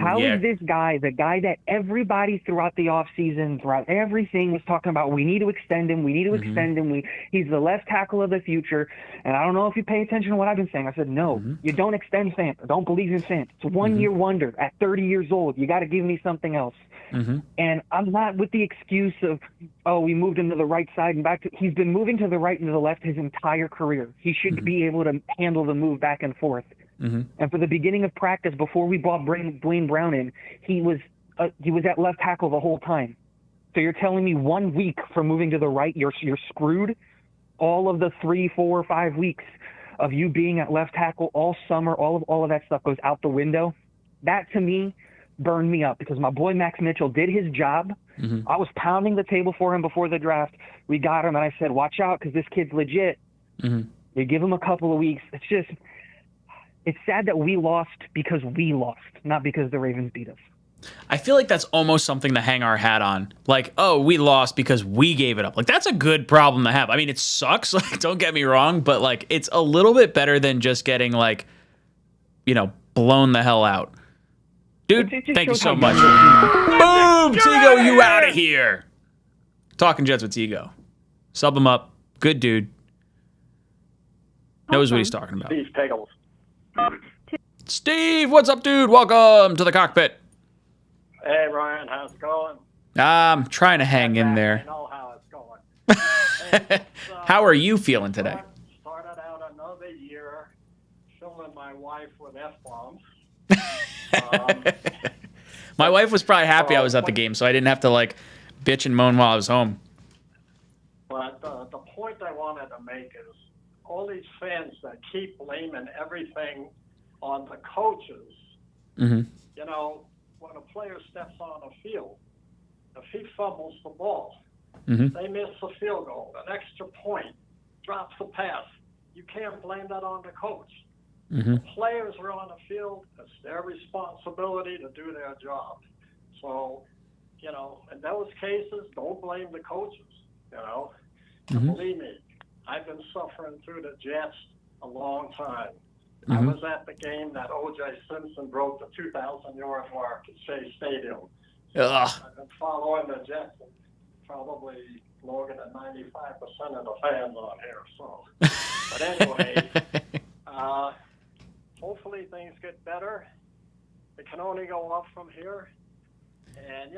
How is this guy, the guy that everybody throughout the offseason, throughout everything was talking about, we need to extend him, extend him, he's the left tackle of the future. And I don't know if you pay attention to what I've been saying. I said, no, you don't extend Fant. Don't believe in Fant. It's a one-year wonder. At 30 years old, you got to give me something else. And I'm not with the excuse of, oh, we moved him to the right side and back to. He's been moving to the right and to the left his entire career. He should be able to handle the move back and forth. And for the beginning of practice, before we brought Dwayne Brown in, he was at left tackle the whole time. So you're telling me 1 week from moving to the right, you're screwed? All of the 3, 4, 5 weeks of you being at left tackle all summer, all of that stuff goes out the window. That to me burned me up because my boy Max Mitchell did his job. I was pounding the table for him before the draft. We got him, and I said, watch out because this kid's legit. You give him a couple of weeks. It's sad that we lost because we lost, not because the Ravens beat us. I feel like that's almost something to hang our hat on. Like, oh, we lost because we gave it up. Like, that's a good problem to have. I mean, it sucks. Like, don't get me wrong, but like, it's a little bit better than just getting like, blown the hell out. Dude, thank you so much. Boom! Tego, you out of here. Talking Jets with Tego. Sub him up. Good dude. Knows what he's talking about. Steve Pagels. Steve, what's up, dude? Welcome to the cockpit. Hey, Ryan, how's it going? I'm trying to hang in there. I know how it's going. Hey, how are you feeling today? Started out another year filling my wife with F-bombs. My wife was probably happy I was at the game, so I didn't have to like bitch and moan while I was home. But the point I wanted to make is all these fans that keep blaming everything on the coaches. When a player steps on a field, if he fumbles the ball, they miss the field goal, an extra point, drops the pass, you can't blame that on the coach. The players are on the field. It's their responsibility to do their job. So, in those cases, don't blame the coaches, Believe me, I've been suffering through the Jets a long time. I was at the game that O.J. Simpson broke the 2,000-yard mark at Shea Stadium. I've been following the Jets probably longer than 95% of the fans on here. So, but anyway, hopefully things get better. It can only go up from here. And,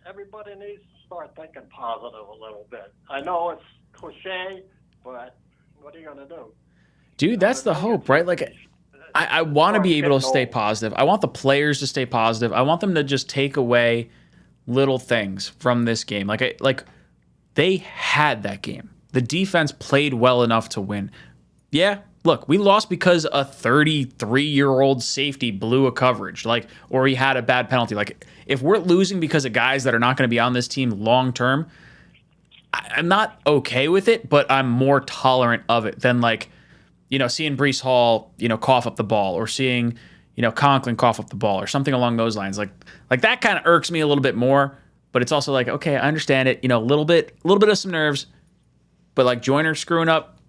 everybody needs to start thinking positive a little bit. I know it's cliche, but what are you going to do? Dude, that's the hope, right? Like, I want to be able to stay positive. I want the players to stay positive. I want them to just take away little things from this game. Like they had that game. The defense played well enough to win. Yeah, look, we lost because a 33-year-old safety blew a coverage, or he had a bad penalty. Like, if we're losing because of guys that are not going to be on this team long term, I'm not okay with it, but I'm more tolerant of it than seeing Breece Hall, cough up the ball, or seeing, Conklin cough up the ball, or something along those lines. Like that kind of irks me a little bit more. But it's also like, okay, I understand it. A little bit of some nerves. But like Joyner screwing up,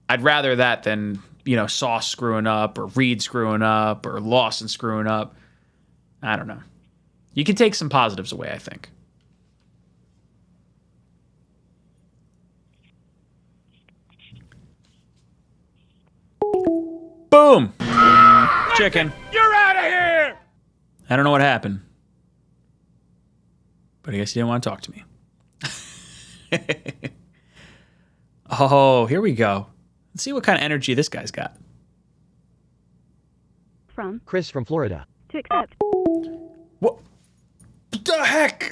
I'd rather that than Sauce screwing up, or Reed screwing up, or Lawson screwing up. I don't know. You can take some positives away, I think. Boom! Chicken. You're out of here! I don't know what happened, but I guess you didn't want to talk to me. Oh, here we go. Let's see what kind of energy this guy's got. From Chris from Florida. to accept. What the heck?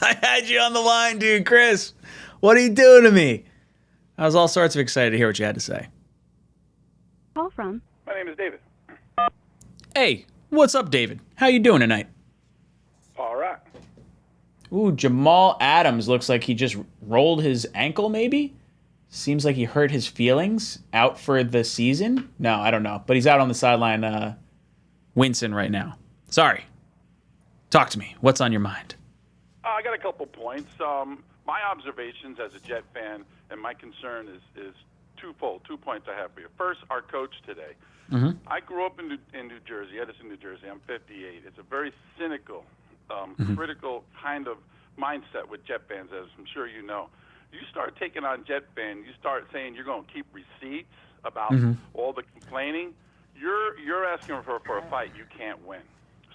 I had you on the line, dude. Chris, what are you doing to me? I was all sorts of excited to hear what you had to say. Call from. My name is David. Hey, what's up, David? How you doing tonight? All right. Ooh, Jamal Adams looks like he just rolled his ankle, maybe? Seems like he hurt his feelings. Out for the season? No, I don't know. But he's out on the sideline wincing right now. Sorry. Talk to me. What's on your mind? I got a couple points. My observations as a Jet fan and my concern is twofold. 2 points I have for you. First, our coach today. I grew up in New Jersey, Edison, New Jersey. I'm 58. It's a very cynical, critical kind of mindset with Jet fans, as I'm sure you know. You start taking on Jet fans, you start saying you're going to keep receipts about all the complaining. You're asking for a fight you can't win.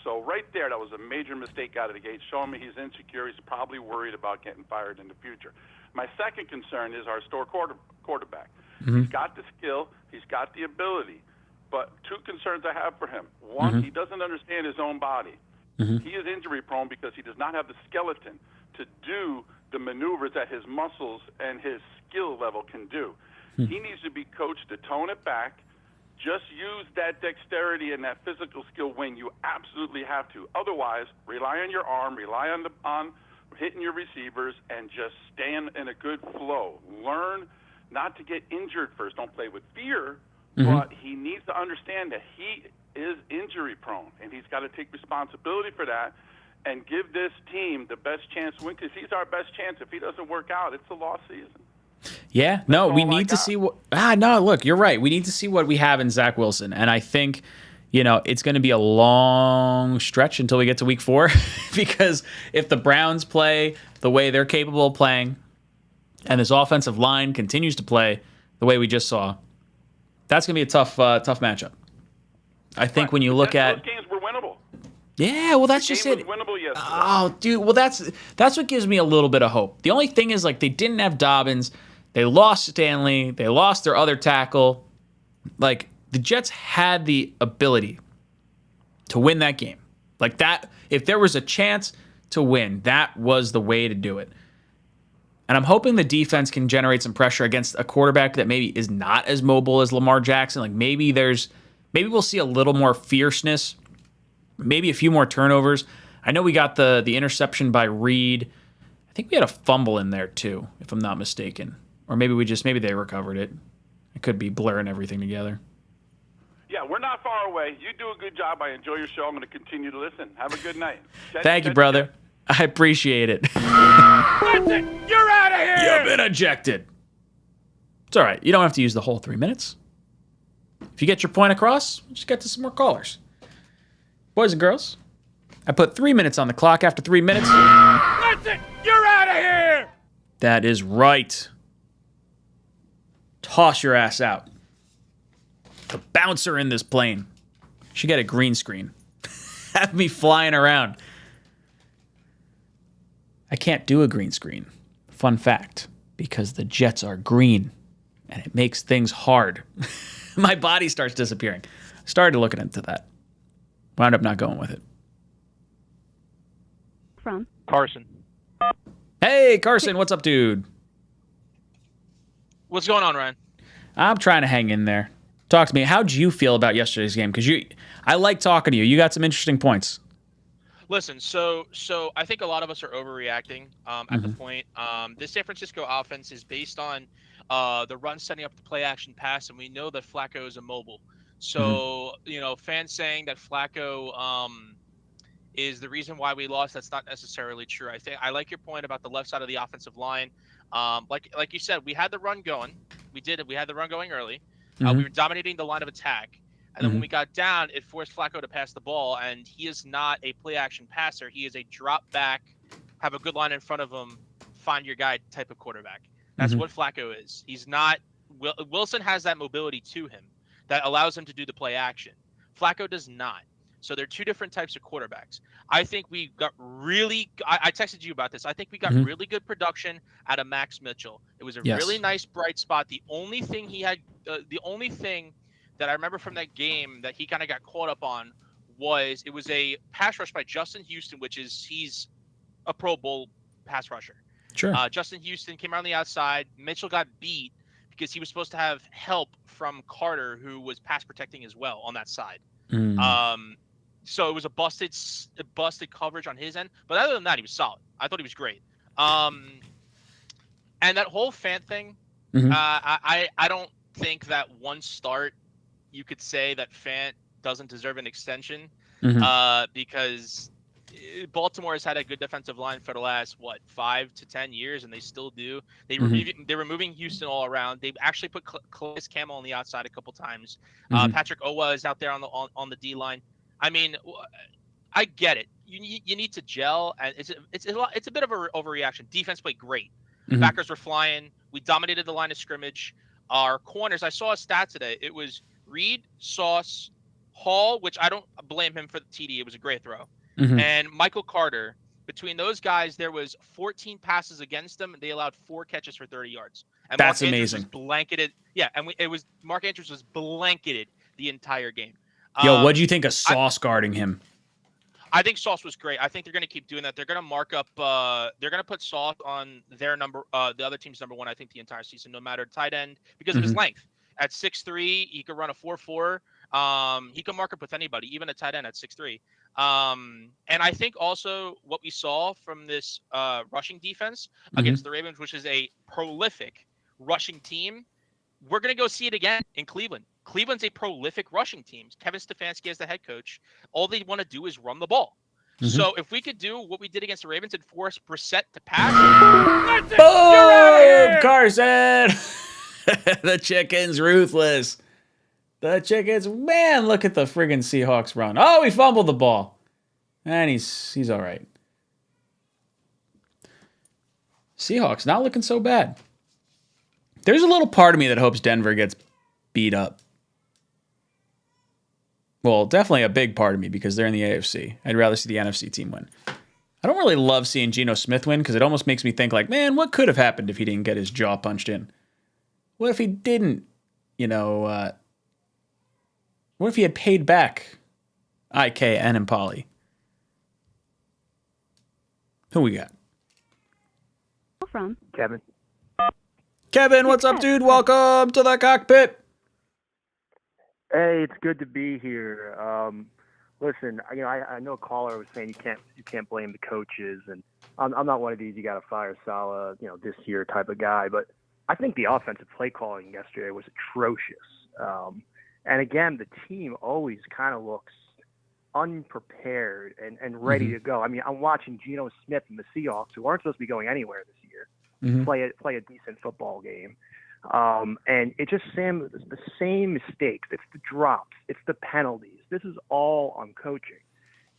So right there, that was a major mistake out of the gate, showing me he's insecure. He's probably worried about getting fired in the future. My second concern is our star quarterback. He's got the skill. He's got the ability. But two concerns I have for him. One, he doesn't understand his own body. He is injury prone because he does not have the skeleton to do the maneuvers that his muscles and his skill level can do. He needs to be coached to tone it back. Just use that dexterity and that physical skill when you absolutely have to. Otherwise, rely on your arm, rely on hitting your receivers, and just stay in a good flow. Learn not to get injured first. Don't play with fear, but he needs to understand that he is injury prone, and he's got to take responsibility for that and give this team the best chance to win, because he's our best chance. If he doesn't work out, it's a lost season. Yeah, no, we need to see what. No, look, you're right. We need to see what we have in Zach Wilson, and I think, it's going to be a long stretch until we get to week 4, because if the Browns play the way they're capable of playing, and this offensive line continues to play the way we just saw, that's going to be a tough matchup. I think when you look at those games were winnable. Yeah, well, that's just it. Winnable yesterday. Oh, dude, well, that's what gives me a little bit of hope. The only thing is, they didn't have Dobbins. They lost Stanley. They lost their other tackle. The Jets had the ability to win that game. That, if there was a chance to win, that was the way to do it. And I'm hoping the defense can generate some pressure against a quarterback that maybe is not as mobile as Lamar Jackson. Maybe we'll see a little more fierceness, maybe a few more turnovers. I know we got the interception by Reed. I think we had a fumble in there too, if I'm not mistaken. Or maybe they recovered it. It could be blurring everything together. Yeah, we're not far away. You do a good job. I enjoy your show. I'm going to continue to listen. Have a good night. Thank you, brother. I appreciate it. That's it. You're out of here. You've been ejected. It's all right. You don't have to use the whole 3 minutes. If you get your point across, we'll just get to some more callers. Boys and girls, I put 3 minutes on the clock. After 3 minutes, That's it. You're out of here. That is right. Toss your ass out. The bouncer in this plane should get a green screen. Have me flying around. I can't do a green screen. Fun fact, because the Jets are green and it makes things hard. My body starts disappearing. Started looking into that. Wound up not going with it. From Carson. Hey, Carson, what's up, dude? What's going on, Ryan? I'm trying to hang in there. Talk to me. How'd you feel about yesterday's game? Because I like talking to you. You got some interesting points. Listen, so I think a lot of us are overreacting at the point. This San Francisco offense is based on the run setting up the play action pass, and we know that Flacco is immobile. So, fans saying that Flacco is the reason why we lost, that's not necessarily true. I like your point about the left side of the offensive line. Like you said, we had the run going. We had the run going early. We were dominating the line of attack. And then when we got down, it forced Flacco to pass the ball. And he is not a play-action passer. He is a drop-back, have a good line in front of him, find your guy type of quarterback. That's what Flacco is. He's not – Wilson has that mobility to him that allows him to do the play-action. Flacco does not. So they're two different types of quarterbacks. I think we got really – I texted you about this. I think we got really good production out of Max Mitchell. It was a really nice bright spot. The only thing he had the only thing that I remember from that game that he kind of got caught up on was it was a pass rush by Justin Houston, he's a Pro Bowl pass rusher. Sure. Justin Houston came around the outside. Mitchell got beat because he was supposed to have help from Carter, who was pass protecting as well on that side. So it was a busted coverage on his end. But other than that, he was solid. I thought he was great. And that whole Fant thing, I don't think that one start you could say that Fant doesn't deserve an extension because Baltimore has had a good defensive line for the last 5 to 10 years, and they still do. They were moving Houston all around. They've actually put Calais Campbell on the outside a couple times. Patrick Owa is out there on the D line. I mean, I get it. You need to gel, and it's a bit of an overreaction. Defense played great. Backers were flying. We dominated the line of scrimmage. Our corners. I saw a stat today. It was Reed, Sauce, Hall, which I don't blame him for the TD. It was a great throw. And Michael Carter. Between those guys, there was 14 passes against them, and they allowed 4 catches for 30 yards. And That's Mark Andrews amazing. was blanketed. Yeah, and Mark Andrews was blanketed the entire game. Yo, what do you think of Sauce guarding him? I think Sauce was great. I think they're going to keep doing that. They're going to mark up. They're going to put Sauce on their number, the other team's number 1. I think the entire season, no matter tight end, because of his length. At 6'3", he could run a 4.4. He can mark up with anybody, even a tight end at 6'3". And I think also what we saw from this rushing defense against the Ravens, which is a prolific rushing team, we're going to go see it again in Cleveland. Cleveland's a prolific rushing team. Kevin Stefanski as the head coach. All they want to do is run the ball. So if we could do what we did against the Ravens and force Brissett to pass. Boom! Carson! The chicken's ruthless. The chickens, man, look at the friggin' Seahawks run. Oh, he fumbled the ball. And he's all right. Seahawks not looking so bad. There's a little part of me that hopes Denver gets beat up. Well, definitely a big part of me because they're in the AFC. I'd rather see the NFC team win. I don't really love seeing Geno Smith win because it almost makes me think like, man, what could have happened if he didn't get his jaw punched in? What if he didn't, what if he had paid back IK and Impali? Who we got? From Kevin. Kevin, what's up, dude? Welcome to the cockpit. Hey, it's good to be here. Listen, I know a caller was saying you can't blame the coaches, and I'm not one of these you got to fire Saleh, this year type of guy, but I think the offensive play calling yesterday was atrocious. And again, the team always kind of looks unprepared and ready to go. I mean, I'm watching Geno Smith and the Seahawks, who aren't supposed to be going anywhere this year, play a decent football game. And it just the same mistakes. It's the drops. It's the penalties. This is all on coaching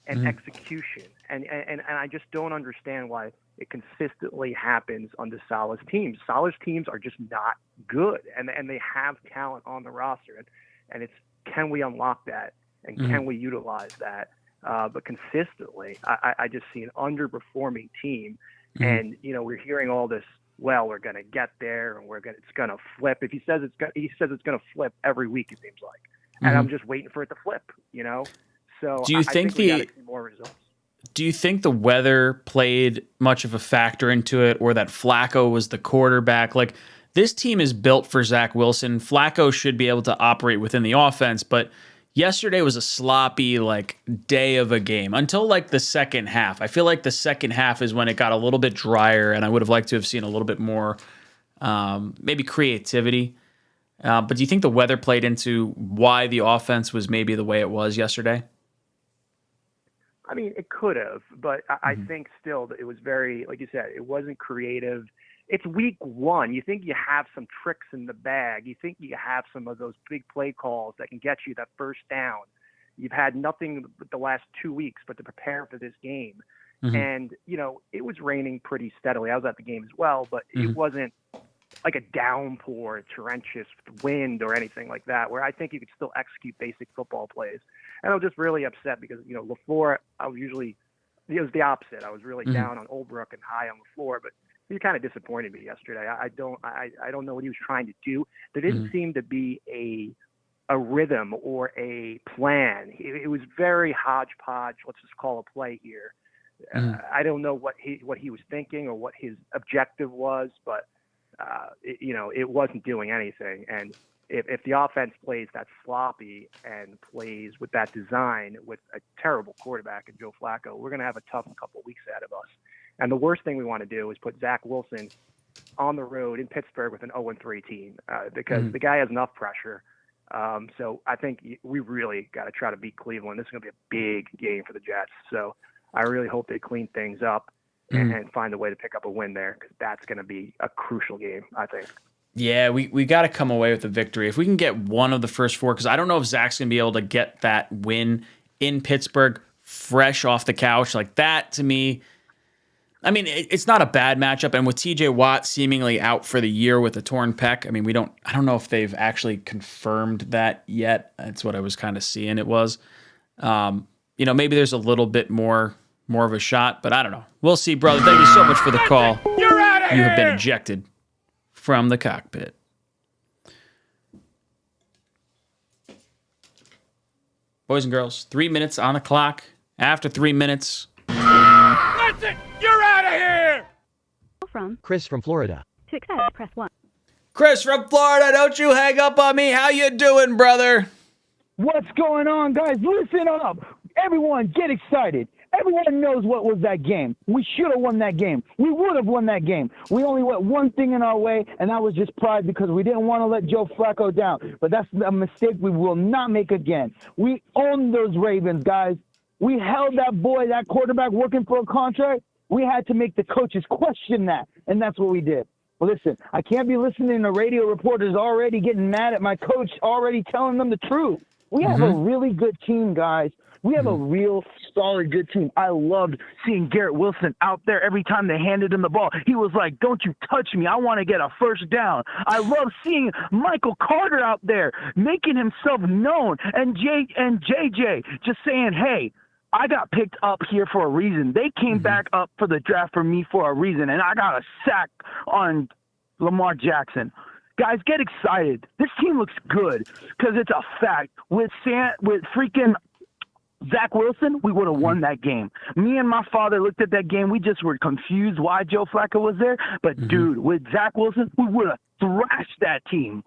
and execution. And I just don't understand why it consistently happens under Saleh's teams. Saleh's teams are just not good, and they have talent on the roster. And it's, can we unlock that, and can we utilize that? But consistently, I just see an underperforming team. And, we're hearing all this, well, we're going to get there, and it's going to flip. If he says it's going to flip every week, it seems like. And I'm just waiting for it to flip, So do you think we gotta see more results. Do you think the weather played much of a factor into it, or that Flacco was the quarterback? Like, this team is built for Zach Wilson. Flacco should be able to operate within the offense, but yesterday was a sloppy, day of a game until, the second half. I feel like the second half is when it got a little bit drier, and I would have liked to have seen a little bit more, maybe creativity. But do you think the weather played into why the offense was maybe the way it was yesterday? I mean, it could have, but I think still that it was very, like you said, it wasn't creative. It's week 1. You think you have some tricks in the bag. You think you have some of those big play calls that can get you that first down. You've had nothing the last 2 weeks but to prepare for this game. And, it was raining pretty steadily. I was at the game as well, but it wasn't like a downpour, torrentious wind or anything like that, where I think you could still execute basic football plays. And I was just really upset because, LaFleur, it was the opposite. I was really down on Olbrook and high on LaFleur, but he kind of disappointed me yesterday. I don't know what he was trying to do. There didn't seem to be a rhythm or a plan. It was very hodgepodge. Let's just call a play here. I don't know what he was thinking or what his objective was, but it wasn't doing anything. And if the offense plays that sloppy and plays with that design with a terrible quarterback in Joe Flacco, we're going to have a tough couple of weeks ahead of us. And the worst thing we want to do is put Zach Wilson on the road in Pittsburgh with an 0-3 team because the guy has enough pressure. So I think we really got to try to beat Cleveland. This is going to be a big game for the Jets. So I really hope they clean things up and find a way to pick up a win there, because that's going to be a crucial game, I think. Yeah, we got to come away with a victory. If we can get one of the first 4, because I don't know if Zach's going to be able to get that win in Pittsburgh fresh off the couch. Like that, to me, I mean, it's not a bad matchup. And with TJ Watt seemingly out for the year with a torn pec, I mean, I don't know if they've actually confirmed that yet. That's what I was kind of seeing it was. Maybe there's a little bit more of a shot, but I don't know. We'll see, brother. Thank you so much for the call. You're out of here! You have been ejected from the cockpit. Boys and girls, 3 minutes on the clock. After 3 minutes. That's it! You're out of here! From Chris from Florida. to accept, press 1. Chris from Florida, don't you hang up on me. How you doing, brother? What's going on, guys? Listen up. Everyone, get excited. Everyone knows what was that game. We should have won that game. We would have won that game. We only let one thing in our way, and that was just pride, because we didn't want to let Joe Flacco down. But that's a mistake we will not make again. We owned those Ravens, guys. We held that boy, that quarterback, working for a contract. We had to make the coaches question that, and that's what we did. Well, listen, I can't be listening to radio reporters already getting mad at my coach, already telling them the truth. We have a really good team, guys. We have a real solid, good team. I loved seeing Garrett Wilson out there every time they handed him the ball. He was like, don't you touch me. I want to get a first down. I love seeing Michael Carter out there making himself known, and JJ just saying, hey, I got picked up here for a reason. They came back up for the draft for me for a reason, and I got a sack on Lamar Jackson. Guys, get excited. This team looks good, because it's a fact. With freaking Zach Wilson, we would have won that game. Me and my father looked at that game. We just were confused why Joe Flacco was there. But, dude, with Zach Wilson, we would have thrashed that team.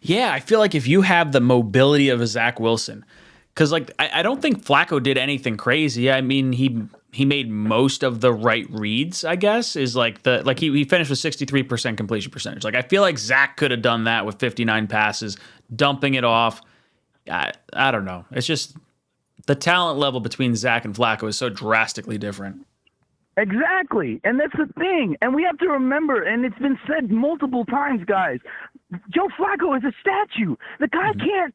Yeah, I feel like if you have the mobility of a Zach Wilson, because I don't think Flacco did anything crazy. I mean, he made most of the right reads, I guess, is he finished with 63% completion percentage. Like, I feel like Zach could have done that with 59 passes, dumping it off. I don't know. It's just the talent level between Zach and Flacco is so drastically different. Exactly. And that's the thing. And we have to remember, and it's been said multiple times, guys, Joe Flacco is a statue. The guy can't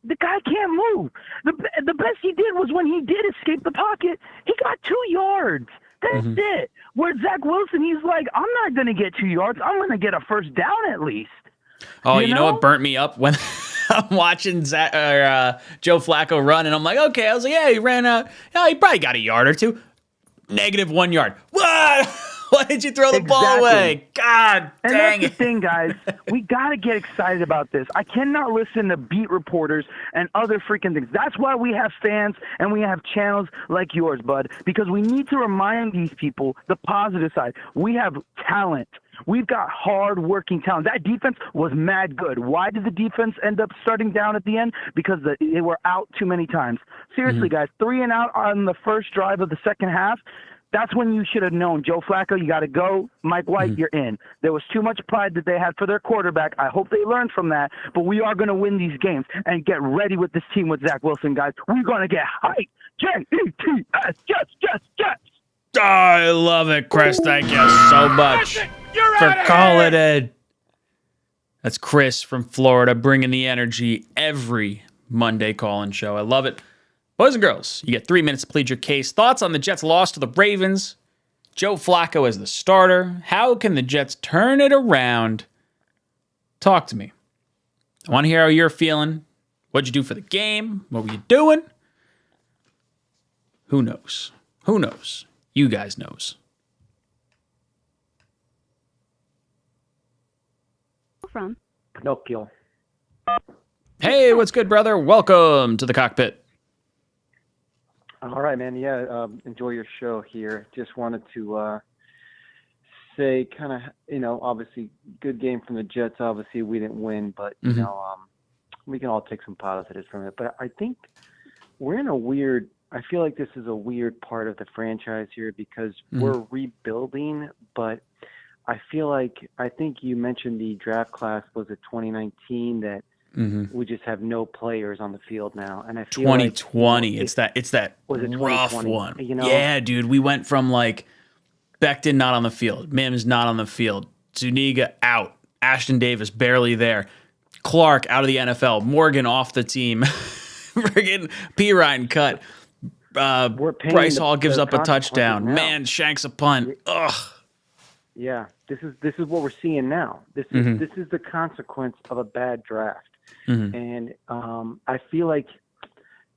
move. The best he did was when he did escape the pocket, he got 2 yards. That's it. Where Zach Wilson, he's like, I'm not going to get 2 yards. I'm going to get a first down at least. Oh, you know what burnt me up when I'm watching Joe Flacco run, and I'm like, okay. I was like, yeah, he ran out. Yeah, he probably got a yard or two. -1 yard. What? Why did you throw the ball away? God and dang that's the thing, guys. We got to get excited about this. I cannot listen to beat reporters and other freaking things. That's why we have fans and we have channels like yours, bud, because we need to remind these people the positive side. We have talent. We've got hard-working talent. That defense was mad good. Why did the defense end up starting down at the end? Because they were out too many times. Seriously, guys, 3 and out on the first drive of the second half. That's when you should have known, Joe Flacco, you got to go. Mike White, you're in. There was too much pride that they had for their quarterback. I hope they learned from that. But we are going to win these games. And get ready with this team with Zach Wilson, guys. We're going to get hyped. Jets, Jets. I love it, Chris. Thank you so much for calling in. That's Chris from Florida, bringing the energy every Monday call-in show. I love it. Boys and girls, you get 3 minutes to plead your case. Thoughts on the Jets' loss to the Ravens? Joe Flacco as the starter. How can the Jets turn it around? Talk to me. I want to hear how you're feeling. What'd you do for the game? What were you doing? Who knows? Who knows? You guys knows. From Pinocchio. Hey, what's good, brother? Welcome to the cockpit. All right, man. Yeah, enjoy your show here. Just wanted to say kind of, obviously good game from the Jets. Obviously we didn't win, but, we can all take some positives from it. But I think we're in I feel like this is a weird part of the franchise here because we're rebuilding, but I think you mentioned the draft class was a 2019 that We just have no players on the field now, and I feel 2020. Like, it's that was it rough 2020? one. You know? Yeah, dude. We went from like Becton not on the field, Mims not on the field, Zuniga out, Ashton Davis barely there, Clark out of the NFL, Morgan off the team, friggin' P. Ryan cut. Bryce Hall gives up a touchdown. Man shanks a punt. Ugh. Yeah, this is what we're seeing now. This is the consequence of a bad draft. And I feel like,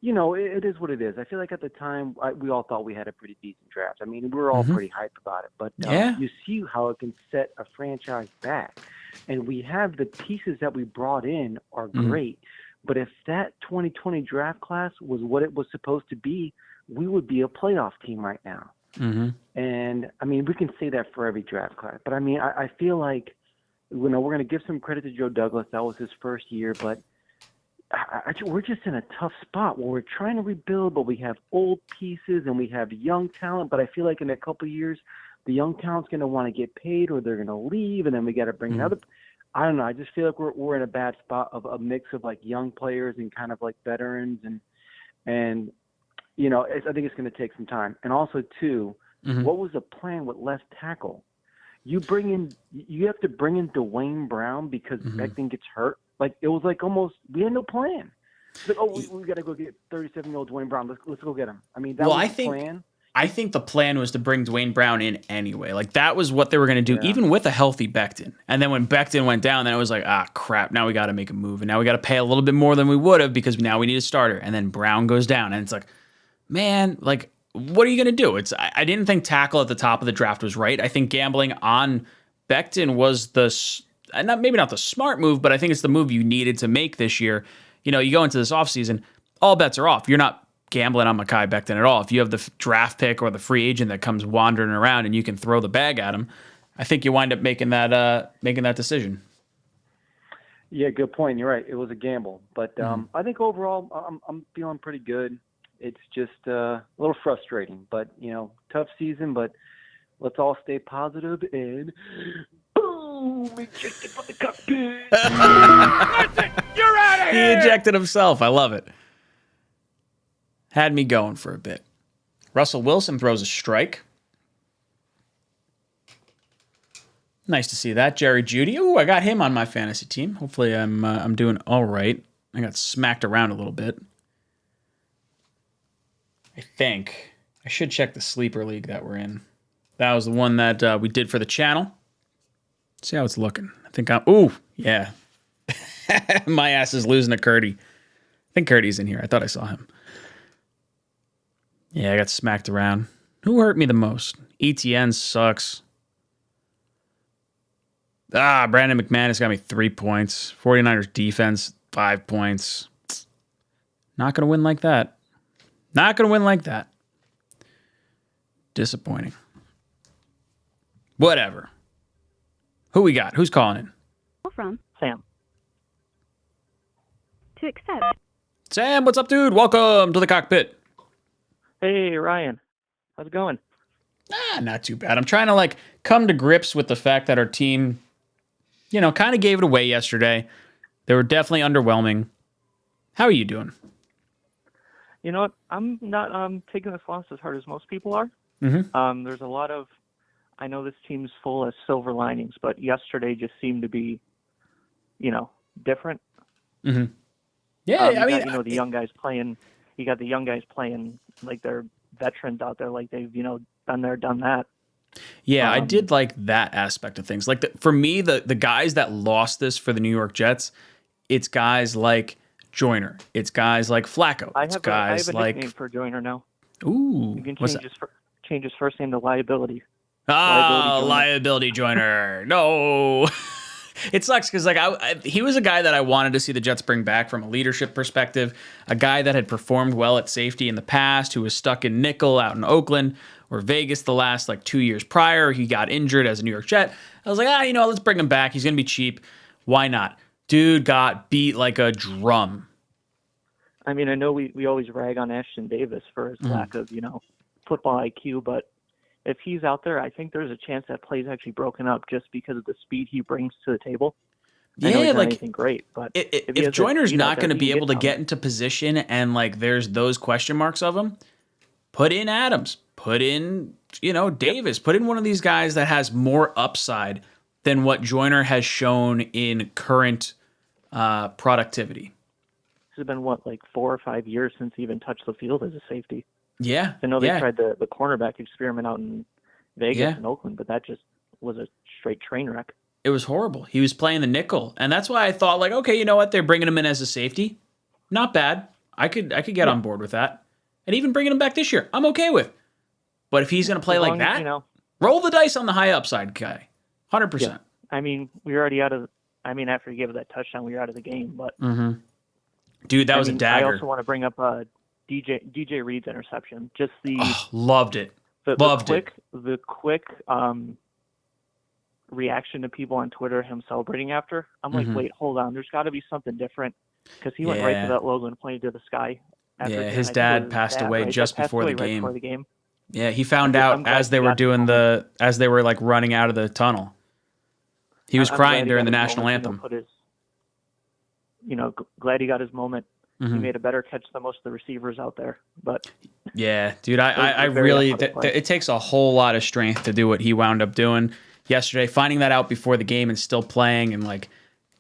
it is what it is. I feel like at the time we all thought we had a pretty decent draft. I mean, we were all pretty hyped about it. But you see how it can set a franchise back. And we have the pieces that we brought in are great. But if that 2020 draft class was what it was supposed to be, we would be a playoff team right now. And, I mean, we can say that for every draft class. But, I mean, I feel like, we're going to give some credit to Joe Douglas. That was his first year. But we're just in a tough spot where we're trying to rebuild, but we have old pieces and we have young talent. But I feel like in a couple of years, the young talent's going to want to get paid or they're going to leave, and then we got to bring another. I don't know. I just feel like we're in a bad spot of a mix of, like, young players and kind of, like, veterans. And I think it's going to take some time. And also, too, what was the plan with left tackle? You have to bring in Dwayne Brown because Becton gets hurt. Like, it was like almost, we had no plan. It's like, we got to go get 37-year-old Dwayne Brown. Let's go get him. I mean, that was the plan. I think the plan was to bring Dwayne Brown in anyway. Like, that was what they were going to do, even with a healthy Becton. And then when Becton went down, then it was like, crap, now we got to make a move. And now we got to pay a little bit more than we would have because now we need a starter. And then Brown goes down. And it's like, man, like, what are you going to do? I didn't think tackle at the top of the draft was right. I think gambling on Becton was maybe not the smart move, but I think it's the move you needed to make this year. You go into this offseason, all bets are off. You're not gambling on Mekhi Becton at all. If you have the draft pick or the free agent that comes wandering around and you can throw the bag at him, I think you wind up making that decision. Yeah, good point. You're right. It was a gamble, but I think overall I'm feeling pretty good. It's just a little frustrating, but tough season. But let's all stay positive and boom, ejected from the cockpit. That's it. You're out of He here. ejected himself. I love it. Had me going for a bit. Russell Wilson throws a strike. Nice to see that. Jerry Jeudy. Ooh, I got him on my fantasy team. Hopefully I'm doing all right. I got smacked around a little bit. I think. I should check the sleeper league that we're in. That was the one that we did for the channel. See how it's looking. I think ooh, yeah. My ass is losing to Curdy. I think Curdy's in here. I thought I saw him. Yeah, I got smacked around. Who hurt me the most? ETN sucks. Brandon McManus got me 3 points. 49ers defense, 5 points. Not going to win like that. Not going to win like that. Disappointing. Whatever. Who we got? Who's calling in? From Sam. To accept. Sam, what's up, dude? Welcome to the cockpit. Hey, Ryan. How's it going? Not too bad. I'm trying to come to grips with the fact that our team, kind of gave it away yesterday. They were definitely underwhelming. How are you doing? You know what? I'm not taking this loss as hard as most people are. There's a lot of, I know this team's full of silver linings, but yesterday just seemed to be, different. Yeah, I mean, the young guys playing. You got the young guys playing like they're veterans out there, like they've been there, done that. Yeah, I did like that aspect of things. For me, the guys that lost this for the New York Jets, it's guys like Joyner. It's guys like Flacco. I It's have guys a like nickname for Joyner now. Ooh, You can what's change his first name to Liability. Liability Joyner. No. It sucks because he was a guy that I wanted to see the Jets bring back from a leadership perspective, a guy that had performed well at safety in the past, who was stuck in nickel out in Oakland or Vegas the last 2 years prior. He got injured as a New York Jet. I was like, let's bring him back. He's going to be cheap. Why not? Dude got beat like a drum. I mean, I know we always rag on Ashton Davis for his lack of, football IQ, but if he's out there, I think there's a chance that play's actually broken up just because of the speed he brings to the table. I know Yeah, he's not like anything great, but if Joyner's not going to be able to get into position and like there's those question marks of him, put in Adams, put in, Davis, put in one of these guys that has more upside than what Joyner has shown in current productivity. It's been like 4 or 5 years since he even touched the field as a safety. Yeah. I know they tried the cornerback experiment out in Vegas and Oakland, but that just was a straight train wreck. It was horrible. He was playing the nickel, and that's why I thought, like, okay, you know what? They're bringing him in as a safety. Not bad. I could get on board with that. And even bringing him back this year, I'm okay with. But if he's going to play like that, roll the dice on the high upside guy. 100%. Yeah. I mean, we were already out of. I mean, after he gave us that touchdown, we were out of the game. But dude, that was a dagger. I also want to bring up DJ Reed's interception. Just loved it. The quick reaction to people on Twitter, him celebrating after. I'm like, wait, hold on. There's got to be something different, because he went right to that logo and pointed to the sky. His dad passed away just before the game. Before the game. Yeah, he found out as they were like running out of the tunnel. He was crying during the national anthem. Glad he got his moment. He made a better catch than most of the receivers out there. But yeah, dude, I really it takes a whole lot of strength to do what he wound up doing yesterday. Finding that out before the game and still playing and like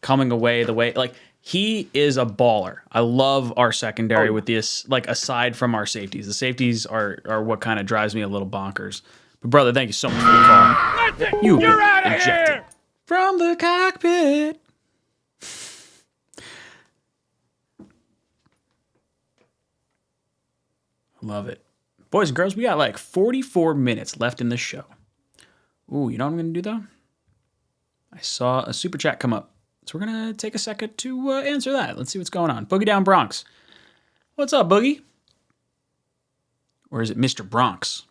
coming away the way like. He is a baller. I love our secondary with this, like, aside from our safeties. The safeties are what kind of drives me a little bonkers. But, brother, thank you so much for the call. That's it. You're out of here! From the cockpit. Love it. Boys and girls, we got like 44 minutes left in this show. Ooh, you know what I'm going to do, though? I saw a super chat come up. So we're going to take a second to answer that. Let's see what's going on. Boogie Down Bronx. What's up, Boogie? Or is it Mr. Bronx?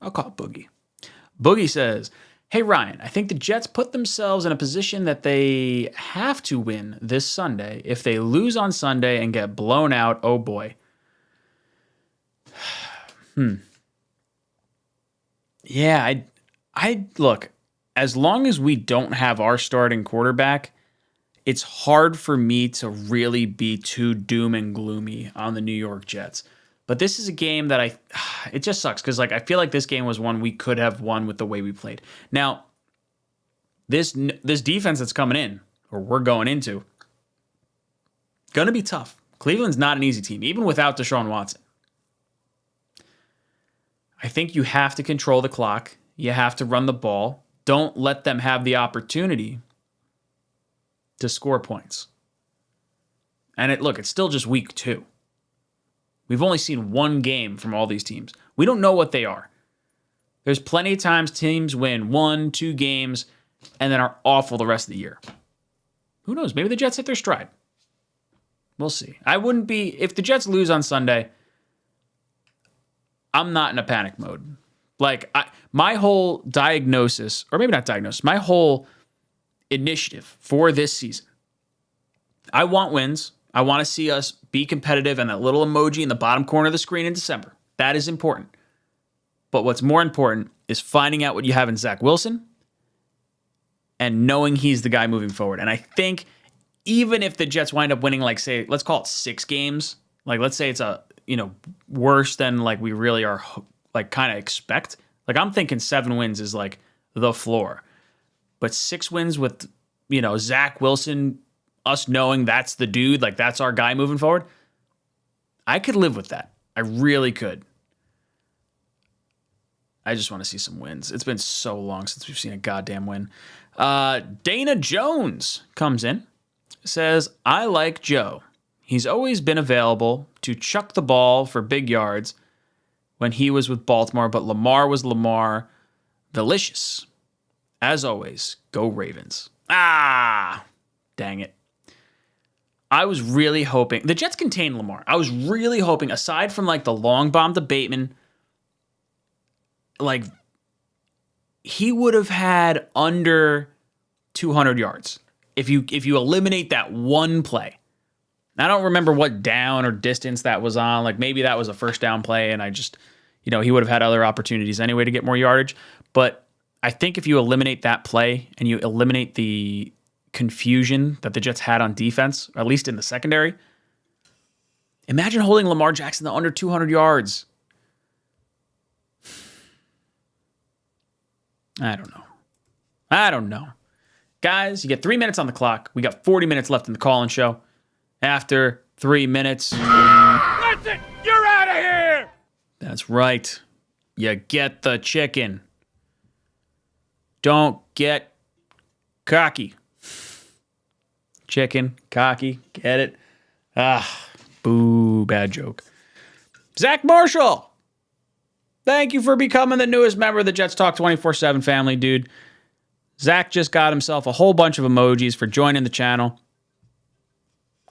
I'll call it Boogie. Boogie says, hey, Ryan, I think the Jets put themselves in a position that they have to win this Sunday. If they lose on Sunday and get blown out, oh boy. Yeah, I look, as long as we don't have our starting quarterback, it's hard for me to really be too doom and gloomy on the New York Jets. But this is a game that it just sucks because like I feel like this game was one we could have won with the way we played. Now, this defense that's coming in, or we're going into, gonna be tough. Cleveland's not an easy team, even without Deshaun Watson. I think you have to control the clock. You have to run the ball. Don't let them have the opportunity to score points. And it's still just week 2. We've only seen one game from all these teams. We don't know what they are. There's plenty of times teams win 1, 2 games and then are awful the rest of the year. Who knows? Maybe the Jets hit their stride. We'll see. I wouldn't be, if the Jets lose on Sunday, I'm not in a panic mode. Like, my whole diagnosis, or maybe not diagnosis, my whole initiative for this season. I want wins. I want to see us be competitive and that little emoji in the bottom corner of the screen in December. That is important. But what's more important is finding out what you have in Zach Wilson and knowing he's the guy moving forward. And I think even if the Jets wind up winning, like, say, let's call it 6 games, like, let's say it's worse than like we really are like kind of expect. Like, I'm thinking 7 wins is like the floor. But 6 wins with, Zach Wilson, us knowing that's the dude, like that's our guy moving forward, I could live with that. I really could. I just want to see some wins. It's been so long since we've seen a goddamn win. Dana Jones comes in, says, I like Joe. He's always been available to chuck the ball for big yards when he was with Baltimore, but Lamar was Lamar. Delicious. As always, go Ravens. Dang it. I was really hoping, the Jets contained Lamar. I was really hoping, aside from like the long bomb to Bateman, like he would have had under 200 yards if you eliminate that one play. I don't remember what down or distance that was on. Like maybe that was a first down play and I just, he would have had other opportunities anyway to get more yardage. But I think if you eliminate that play and you eliminate the confusion that the Jets had on defense, at least in the secondary. Imagine holding Lamar Jackson to under 200 yards. I don't know. Guys, you get 3 minutes on the clock. We got 40 minutes left in the call-in show. After 3 minutes... That's it! You're out of here! That's right. You get the chicken. Don't get cocky. Chicken, cocky, get it? Boo, bad joke. Zach Marshall! Thank you for becoming the newest member of the Jets Talk 24/7 family, dude. Zach just got himself a whole bunch of emojis for joining the channel.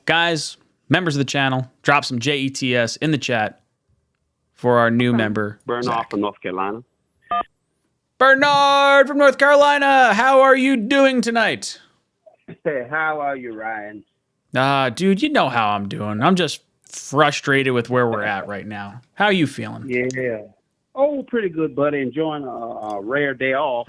Guys, members of the channel, drop some JETS in the chat for our new member, Bernard from North Carolina. Bernard from North Carolina, how are you doing tonight? Hey, how are you, Ryan? Dude, you know how I'm doing. I'm just frustrated with where we're at right now. How are you feeling? Yeah. Oh, pretty good, buddy. Enjoying a rare day off.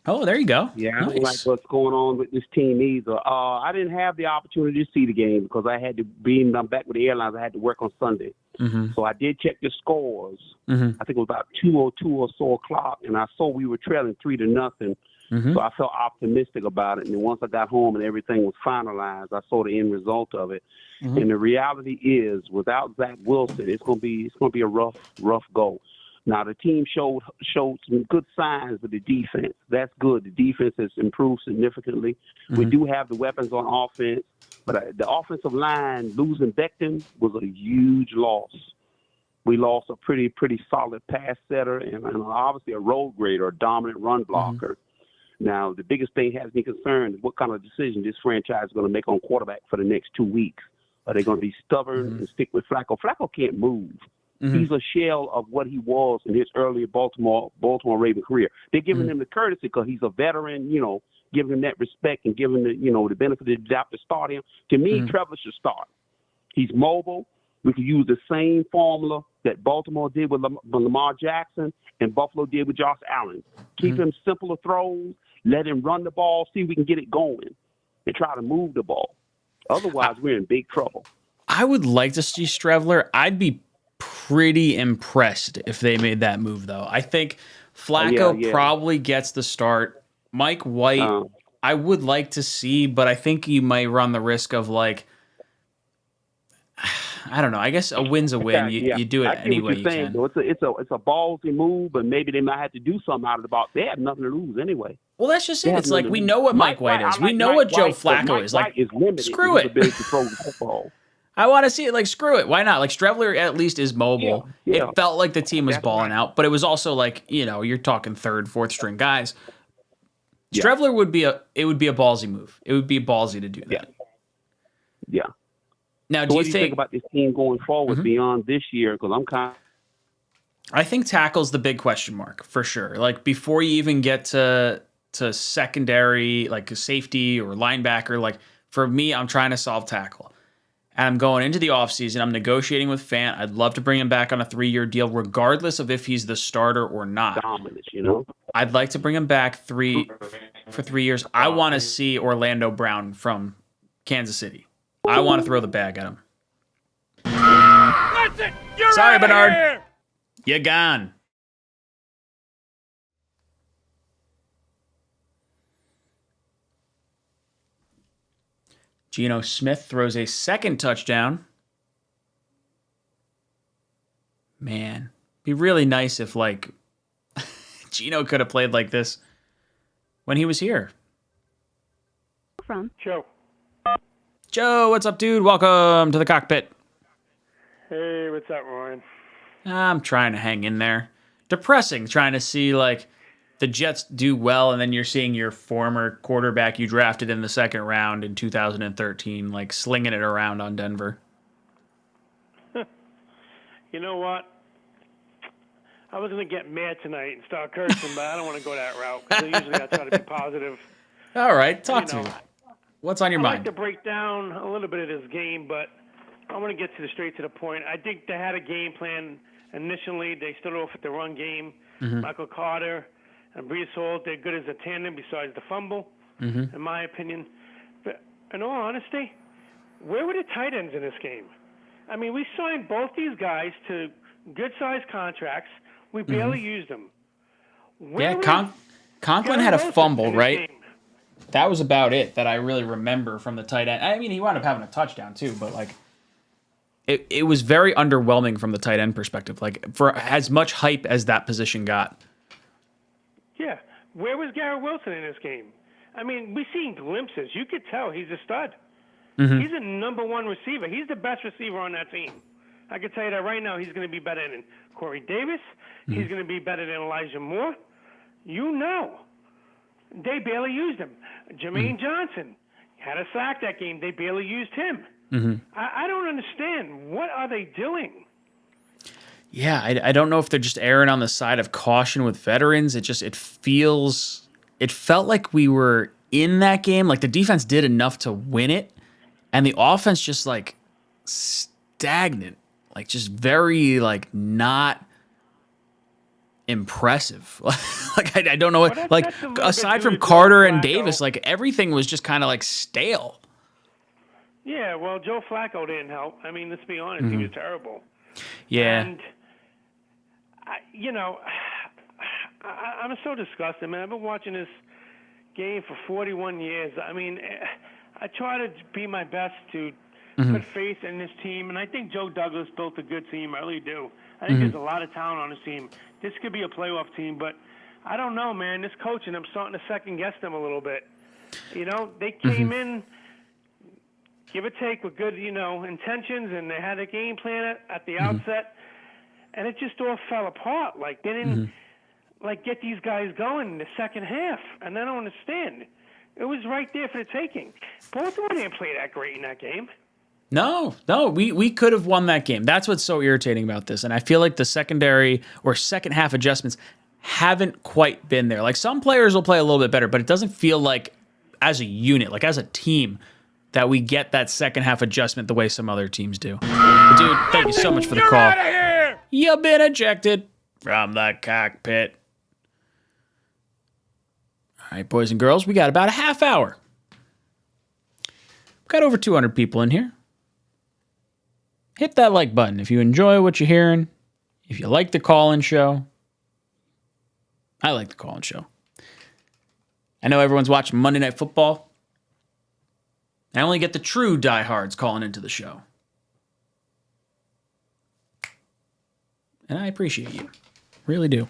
Oh, there you go. Yeah, I nice. don't like what's going on with this team either. I didn't have the opportunity to see the game because I had to be. I'm back with the airlines. I had to work on Sunday. Mm-hmm. So I did check the scores. Mm-hmm. I think it was about 2:02 or so o'clock, and I saw we were trailing 3-0. Mm-hmm. So I felt optimistic about it. And then once I got home and everything was finalized, I saw the end result of it. Mm-hmm. And the reality is, without Zach Wilson, it's gonna be a rough go. Now the team showed some good signs with the defense. That's good. The defense has improved significantly. Mm-hmm. We do have the weapons on offense, but the offensive line losing Becton was a huge loss. We lost a pretty solid pass setter and obviously a road grader, a dominant run blocker. Mm-hmm. Now the biggest thing has me concerned is what kind of decision this franchise is going to make on quarterback for the next 2 weeks. Are they going to be stubborn and stick with Flacco? Flacco can't move. Mm-hmm. He's a shell of what he was in his earlier Baltimore Raven career. They're giving him the courtesy because he's a veteran, giving him that respect and giving the benefit of the doubt to start him. To me, Trevor should start. He's mobile. We could use the same formula that Baltimore did with Lamar Jackson and Buffalo did with Josh Allen. Keep him simpler throws, let him run the ball, see if we can get it going, and try to move the ball. Otherwise, we're in big trouble. I would like to see Strevler. I'd be pretty impressed if they made that move, though. I think Flacco probably gets the start. Mike White, I would like to see, but I think you might run the risk of I don't know. I guess a win's a win. You do it any way you can. It's a ballsy move, but maybe they might have to do something out of the box. They have nothing to lose anyway. Well, that's just it. It's like we know what Mike White is. We know what Joe Flacco is. Like, screw it. I want to see it. Like, screw it. Why not? Like, Strevler at least is mobile. Yeah. It felt like the team was balling out, but it was also like, you're talking third, fourth string guys. Yeah. Strevler would be a ballsy move. It would be ballsy to do that. Yeah. Now, so what do you think about this team going forward beyond this year? Because I think tackle's the big question mark for sure. Like, before you even get to secondary, like a safety or linebacker, like for me, I'm trying to solve tackle. And I'm going into the offseason. I'm negotiating with Fant. I'd love to bring him back on a 3-year deal, regardless of if he's the starter or not. Dominant, I'd like to bring him back for 3 years. I want to see Orlando Brown from Kansas City. I want to throw the bag at him. That's it! You're Sorry, out Bernard. Here. You're gone. Geno Smith throws a second touchdown. Man, be really nice if Geno could have played like this when he was here. From Joe, what's up, dude? Welcome to the Cockpit. Hey, what's up, Ryan? I'm trying to hang in there. Depressing, trying to see the Jets do well, and then you're seeing your former quarterback you drafted in the second round in 2013, slinging it around on Denver. You know what? I was going to get mad tonight and start cursing, but I don't want to go that route, because usually I try to be positive. All right, talk to me. What's on your mind? I'd like to break down a little bit of this game, but I want to get straight to the point. I think they had a game plan initially. They started off with the run game. Mm-hmm. Michael Carter and Brees Hall, they're good as a tandem besides the fumble, in my opinion. in all honesty, where were the tight ends in this game? I mean, we signed both these guys to good-sized contracts. We barely used them. Conklin had a fumble, right? That was about it that I really remember from the tight end. I mean, he wound up having a touchdown too, but like, it was very underwhelming from the tight end perspective. Like, for as much hype as that position got. Yeah. Where was Garrett Wilson in this game? I mean, we seen glimpses. You could tell he's a stud. Mm-hmm. He's a number one receiver. He's the best receiver on that team. I can tell you that right now. He's going to be better than Corey Davis. Mm-hmm. He's going to be better than Elijah Moore. You know. They barely used him. Jermaine Johnson had a sack that game. They barely used him. Mm-hmm. I don't understand. What are they doing? Yeah, I don't know if they're just erring on the side of caution with veterans. It felt like we were in that game. Like, the defense did enough to win it, and the offense just like stagnant, like just very like not impressive. Like, I don't know what, like, aside from Carter and Davis, like everything was just kind of like stale. Yeah, well, Joe Flacco didn't help. I mean, let's be honest, he was terrible. Yeah. And, I'm so disgusted, man. I've been watching this game for 41 years. I mean, I try to be my best to put faith in this team, and I think Joe Douglas built a good team. I really do. I think there's a lot of talent on this team. This could be a playoff team, but I don't know, man. This coaching, I'm starting to second-guess them a little bit. You know, they came in, give or take, with good, intentions, and they had a game plan at the outset, and it just all fell apart. Like, they didn't get these guys going in the second half, and I don't understand. It was right there for the taking. Baltimore didn't play that great in that game. No, we could have won that game. That's what's so irritating about this. And I feel like the secondary or second half adjustments haven't quite been there. Like, some players will play a little bit better, but it doesn't feel like as a unit, like as a team, that we get that second half adjustment the way some other teams do. But dude, thank you so much for the call. Out of here! You've been ejected from the cockpit. All right, boys and girls, we got about a half hour. We've got over 200 people in here. Hit that like button if you enjoy what you're hearing. If you like the call-in show. I like the call-in show. I know everyone's watching Monday Night Football. I only get the true diehards calling into the show. And I appreciate you. Really do.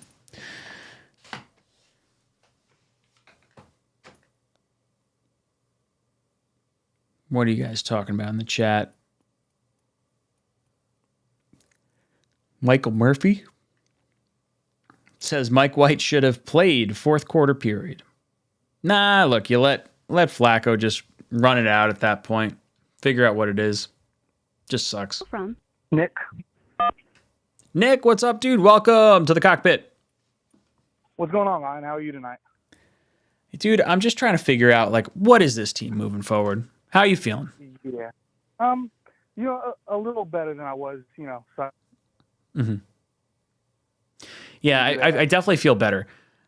What are you guys talking about in the chat? Michael Murphy says Mike White should have played fourth quarter period. Nah, look, you let Flacco just run it out at that point. Figure out what it is. Just sucks. From Nick. Nick, what's up, dude? Welcome to the cockpit. What's going on, Ryan? How are you tonight? Dude, I'm just trying to figure out, like, what is this team moving forward? How are you feeling? Yeah. A little better than I was, so. Yeah, I definitely feel better.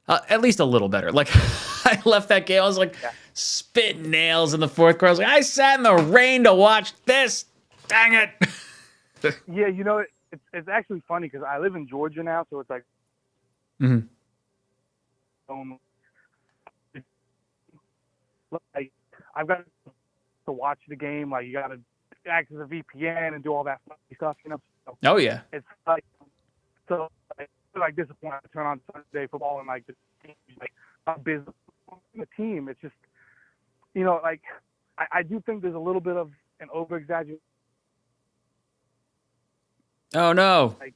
At least a little better. Like, I left that game, I was like, spitting nails in the fourth quarter. I was like, I sat in the rain to watch this. Dang it. Yeah, it's actually funny because I live in Georgia now, so it's like, like I've got to watch the game. Like, you got to access a VPN and do all that stuff, So oh yeah. It's like, so I feel like disappointed to turn on Sunday football and like the team, like a business, the team. It's just, like I do think there's a little bit of an over exaggeration. Oh no. Like,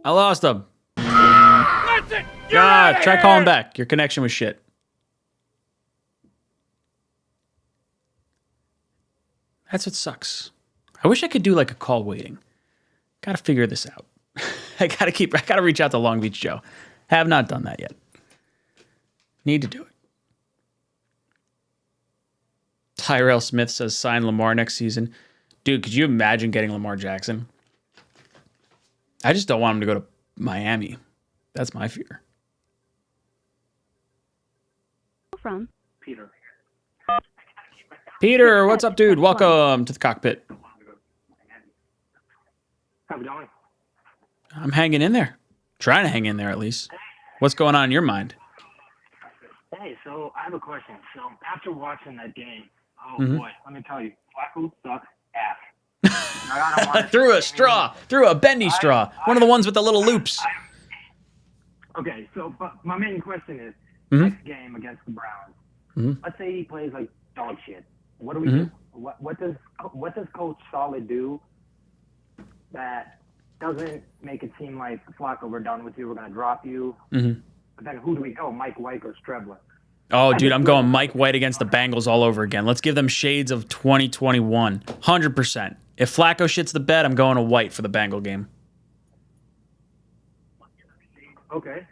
I lost him. That's it! You're out of Try here! calling back. Your connection was shit. That's what sucks. I wish I could do like a call waiting. Gotta figure this out. I gotta reach out to Long Beach Joe. Have not done that yet. Need to do it. Tyrell Smith says sign Lamar next season. Dude, could you imagine getting Lamar Jackson? I just don't want him to go to Miami. That's my fear. From Peter. Peter, what's up, dude? Welcome to the cockpit. How's it going? I'm hanging in there. Trying to hang in there, at least. What's going on in your mind? Hey, so I have a question. So after watching that game, Mhm. boy, let me tell you, Flacco sucks ass. Through a bendy straw. One of the ones with the little loops. Okay, so but my main question is, Mhm. next game against the Browns, Mhm. let's say he plays like dog shit. What do we Mhm. do? What does Coach Solid do that doesn't make it seem like Flacco, we're done with you, we're gonna drop you? Mhm. But then who do we go? Mike White or Strebler? Oh, dude, I'm going Mike White against the Bengals all over again. Let's give them shades of 2021. 100%. If Flacco shits the bed, I'm going to White for the Bengal game. Okay.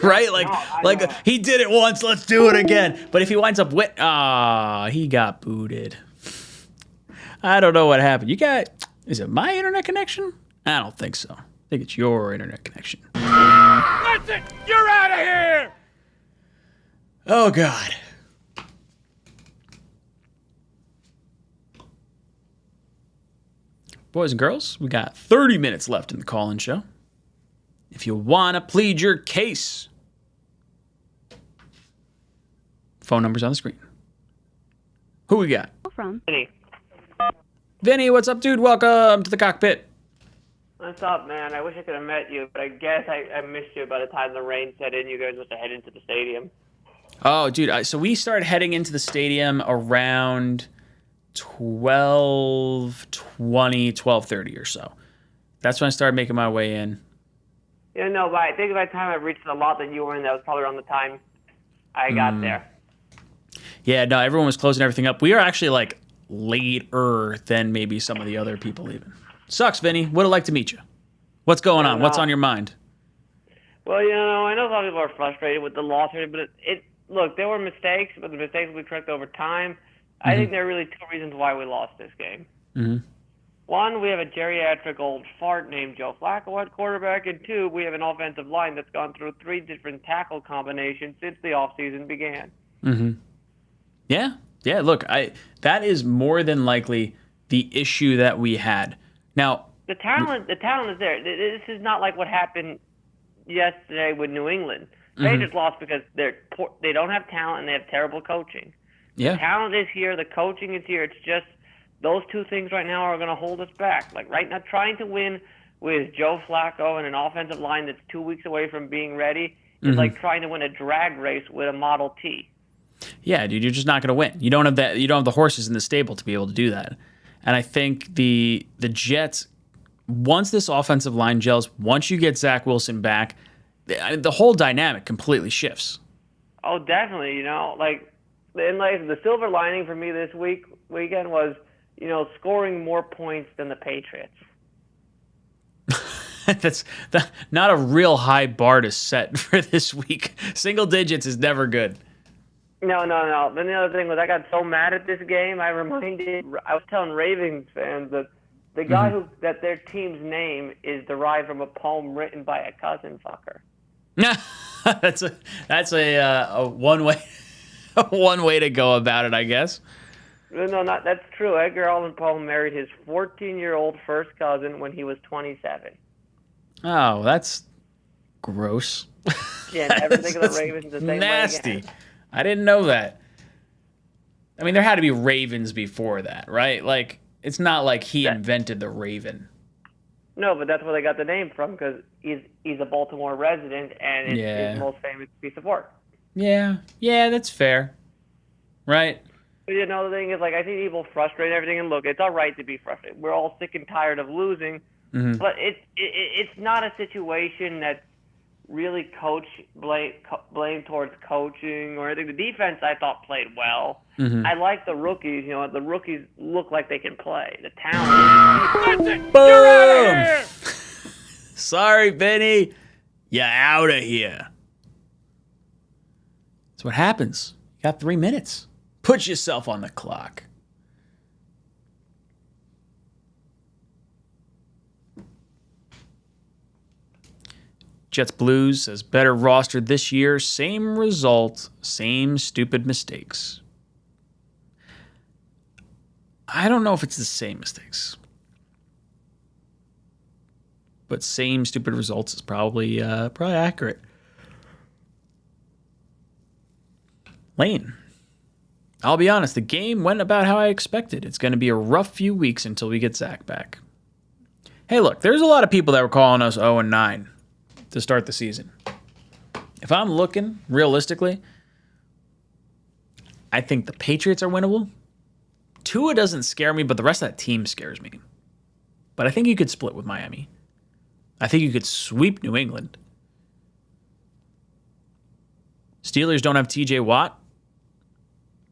Right? Like he did it once, let's do it again. But if he winds up with he got booted. I don't know what happened. Is it my internet connection? I don't think so. I think it's your internet connection. That's it! You're out of here! Oh, God. Boys and girls, we got 30 minutes left in the call-in show. If you want to plead your case, phone number's on the screen. Who we got? From Vinny, what's up, dude? Welcome to the cockpit. What's up, man? I wish I could have met you, but I guess I missed you by the time the rain set in. You guys must have headed into the stadium. Oh, dude. So we started heading into the stadium around 12:30 or so. That's when I started making my way in. Yeah, no, but I think by the time I reached the lot that you were in, that was probably around the time I got there. Yeah, no, everyone was closing everything up. We are actually like later than maybe some of the other people even. Sucks, Vinny. Would have liked to meet you. What's going on? What's on your mind? Well, I know a lot of people are frustrated with the loss, but look, there were mistakes, but the mistakes will be corrected over time. I think there are really two reasons why we lost this game. Mm-hmm. One, we have a geriatric old fart named Joe Flacco at quarterback, and two, we have an offensive line that's gone through 3 different tackle combinations since the offseason began. Mm-hmm. Yeah. Look, that is more than likely the issue that we had. Now, the talent is there. This is not like what happened yesterday with New England. They just lost because they don't have talent and they have terrible coaching. Yeah. The talent is here. The coaching is here. It's just those two things right now are going to hold us back. Like right now, trying to win with Joe Flacco and an offensive line that's 2 weeks away from being ready is like trying to win a drag race with a Model T. Yeah, dude, you're just not going to win. You don't have that. You don't have the horses in the stable to be able to do that. And I think the Jets, once this offensive line gels, once you get Zach Wilson back, the whole dynamic completely shifts. Oh, definitely. The silver lining for me this weekend was, scoring more points than the Patriots. That's not a real high bar to set for this week. Single digits is never good. No. Then the other thing was I got so mad at this game. I was telling Ravens fans that the guy that their team's name is derived from a poem written by a cousin fucker. that's a one way to go about it, I guess. No, that's true. Edgar Allan Poe married his 14-year-old first cousin when he was 27. Oh, that's gross. Yeah, never think of the Ravens the same nasty. way again. I didn't know that. I mean, there had to be Ravens before that, right? Like, it's not like he invented the Raven. No, but that's where they got the name from because he's a Baltimore resident and it's his most famous piece of work. Yeah, that's fair. Right? But the thing is, I see people frustrated and everything, and look, it's all right to be frustrated. We're all sick and tired of losing, but it's not a situation that's really blame towards coaching or anything. The defense, I thought, played well. I like the rookies. The rookies look like they can play. The talent. Boom! You're out of here! Sorry, Benny. You're out of here. That's what happens. You got 3 minutes. Put yourself on the clock. Jets Blues says better roster this year, same result, same stupid mistakes. I don't know if it's the same mistakes. But same stupid results is probably accurate. Lane. I'll be honest, the game went about how I expected. It's going to be a rough few weeks until we get Zach back. Hey, look, there's a lot of people that were calling us 0-9 to start the season. If I'm looking realistically, I think the Patriots are winnable. Tua doesn't scare me, but the rest of that team scares me. But I think you could split with Miami. I think you could sweep New England. Steelers don't have TJ Watt.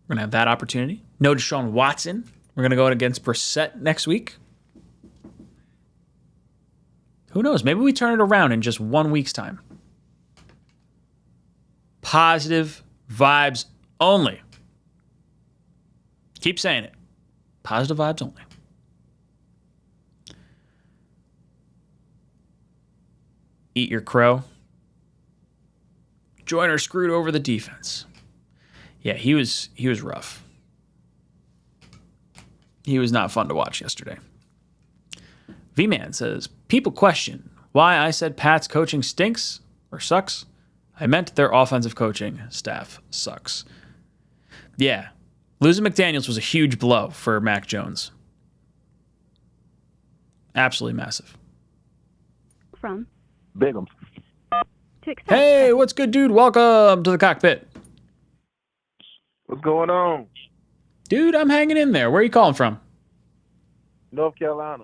We're going to have that opportunity. No Deshaun Watson. We're going to go against Brissett next week. Who knows? Maybe we turn it around in just 1 week's time. Positive vibes only. Keep saying it. Positive vibes only. Eat your crow. Joyner screwed over the defense. Yeah, he was rough. He was not fun to watch yesterday. V-Man says, people question why I said Pat's coaching stinks or sucks. I meant their offensive coaching staff sucks. Yeah, losing McDaniels was a huge blow for Mac Jones. Absolutely massive. From Bigum. Hey, what's good, dude? Welcome to the Cockpit. What's going on? Dude, I'm hanging in there. Where are you calling from? North Carolina.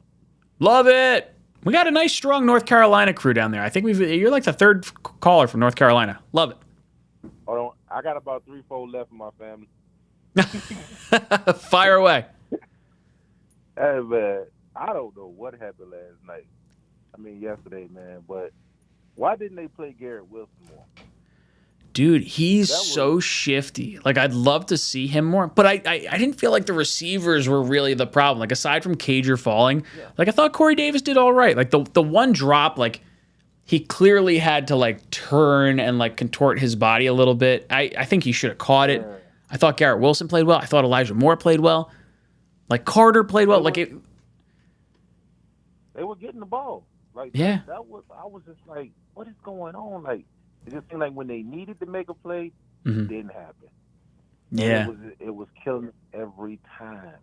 Love it. We got a nice, strong North Carolina crew down there. I think you're like the third caller from North Carolina. Love it. Hold on. I got about 3-4 left in my family. Fire away. Hey, man, I don't know what happened last night. Yesterday, man. But why didn't they play Garrett Wilson more? Dude, he's so shifty. Like, I'd love to see him more. But I didn't feel like the receivers were really the problem. Like, aside from Cager falling, like, I thought Corey Davis did all right. Like, the one drop, like, he clearly had to, like, turn and, like, contort his body a little bit. I think he should have caught it. Yeah. I thought Garrett Wilson played well. I thought Elijah Moore played well. Like, Carter played well. They were getting the ball. Like, yeah. I was just like, what is going on? Like, it just seemed like when they needed to make a play, it didn't happen. Yeah. It was killing every time.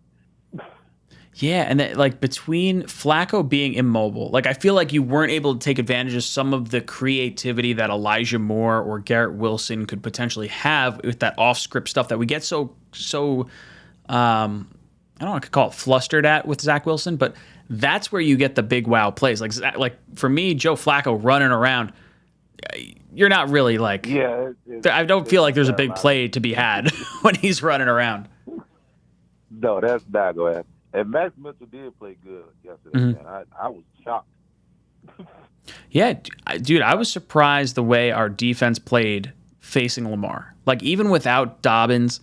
Yeah, and that, like, between Flacco being immobile, like, I feel like you weren't able to take advantage of some of the creativity that Elijah Moore or Garrett Wilson could potentially have with that off-script stuff that we get so I don't want to call it flustered at with Zach Wilson, but that's where you get the big wow plays. Like for me, Joe Flacco running around, you're not really like. Yeah, I don't feel like there's a big play to be had when he's running around. No, that's not going to happen. And Max Mitchell did play good yesterday. Man. I was shocked. Yeah, dude, I was surprised the way our defense played facing Lamar. Like, even without Dobbins,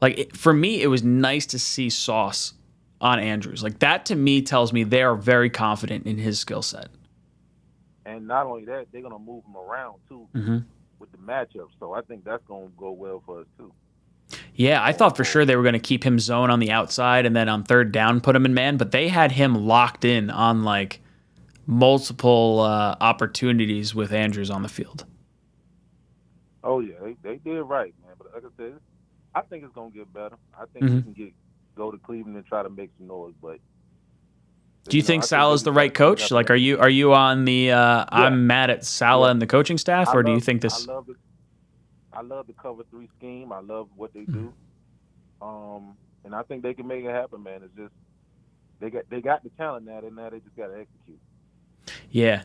like, for me, it was nice to see Sauce on Andrews. Like, that to me tells me they are very confident in his skill set. And not only that, they're going to move him around, too, with the matchup. So I think that's going to go well for us, too. Yeah, I thought for sure they were going to keep him zone on the outside and then on third down put him in man, but they had him locked in on, like, multiple opportunities with Andrews on the field. Oh, yeah, they did right, man. But like I said, I think it's going to get better. I think we can go to Cleveland and try to make some noise, but do you think Salah's the right coach? Like, are you on the I'm mad at Salah and the coaching staff, or do you think this? I love the cover 3 scheme. I love what they do, and I think they can make it happen, man. It's just they got the talent now, and now they just got to execute. Yeah,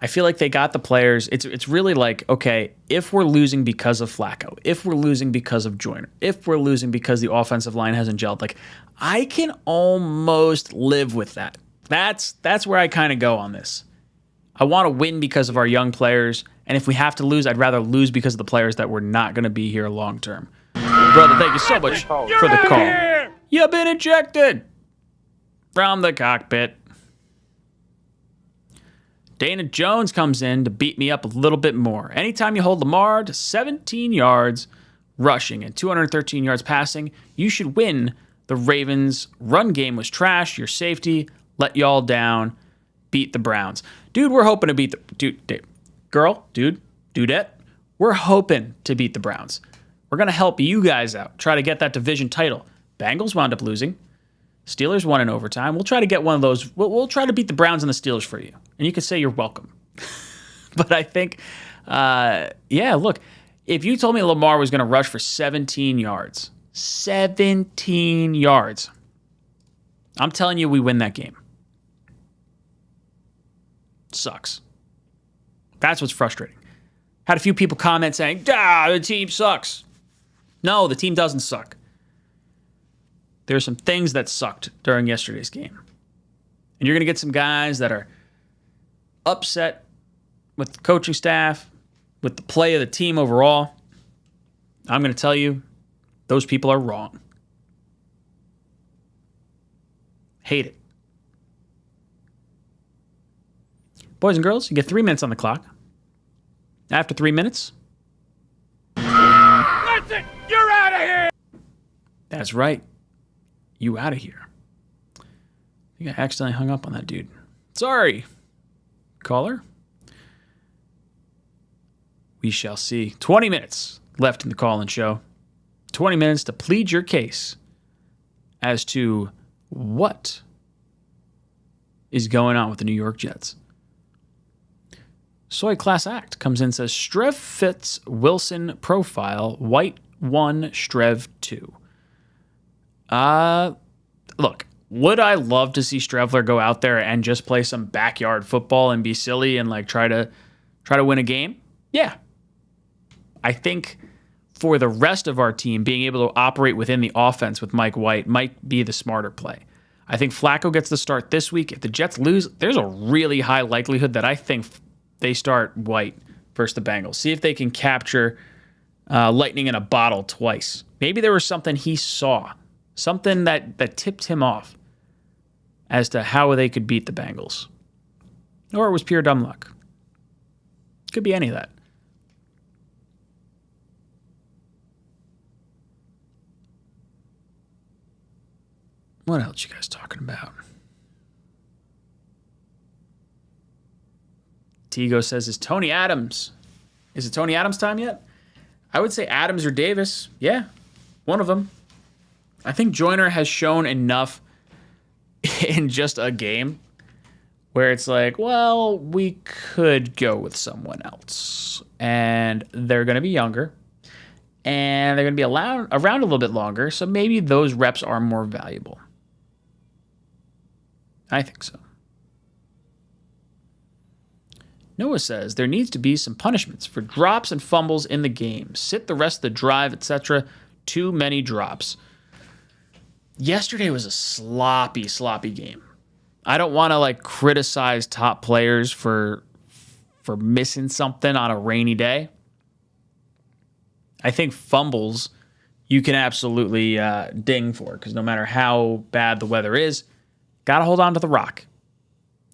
I feel like they got the players. It's really like, okay, if we're losing because of Flacco, if we're losing because of Joyner, if we're losing because the offensive line hasn't gelled, like, I can almost live with that. That's where I kind of go on this. I want to win because of our young players, and if we have to lose, I'd rather lose because of the players that we're not going to be here long term. Brother, thank you so much for the call. You've been ejected from the cockpit. Dana Jones comes in to beat me up a little bit more. Anytime you hold Lamar to 17 yards rushing and 213 yards passing, you should win The Ravens' run game was trash. Your safety let y'all down. Beat the Browns. Dude, we're hoping to beat the... Dudette, we're hoping to beat the Browns. We're going to help you guys out. Try to get that division title. Bengals wound up losing. Steelers won in overtime. We'll try to get one of those. We'll try to beat the Browns and the Steelers for you. And you can say you're welcome. But I think, look, if you told me Lamar was going to rush for 17 yards, I'm telling you we win that game. Sucks. That's what's frustrating. Had a few people comment saying, the team sucks. No, the team doesn't suck. There are some things that sucked during yesterday's game. And you're going to get some guys that are upset with the coaching staff, with the play of the team overall. I'm going to tell you, those people are wrong. Hate it. Boys and girls, you get 3 minutes on the clock. After 3 minutes... That's it! You're out of here! That's right. You out of here. I think I accidentally hung up on that dude. Sorry. Caller. We shall see. 20 minutes left in the call-in show. 20 minutes to plead your case as to what is going on with the New York Jets. Soy Class Act comes in and says, Strev fits Wilson profile, White 1, Strev 2. Look, would I love to see Strevler go out there and just play some backyard football and be silly and like try to win a game? Yeah. I think for the rest of our team, being able to operate within the offense with Mike White might be the smarter play. I think Flacco gets the start this week. If the Jets lose, there's a really high likelihood that I think they start White versus the Bengals. See if they can capture lightning in a bottle twice. Maybe there was something he saw, something that tipped him off as to how they could beat the Bengals. Or it was pure dumb luck. Could be any of that. What else you guys talking about? Tigo says, is it Tony Adams time yet? I would say Adams or Davis. Yeah, one of them. I think Joyner has shown enough in just a game where it's like, well, we could go with someone else. And they're going to be younger. And they're going to be around a little bit longer. So maybe those reps are more valuable. I think so. Noah says there needs to be some punishments for drops and fumbles in the game. Sit the rest of the drive, etc. Too many drops. Yesterday was a sloppy game. I don't want to criticize top players for missing something on a rainy day. I think fumbles you can absolutely ding for, because no matter how bad the weather is, got to hold on to the rock.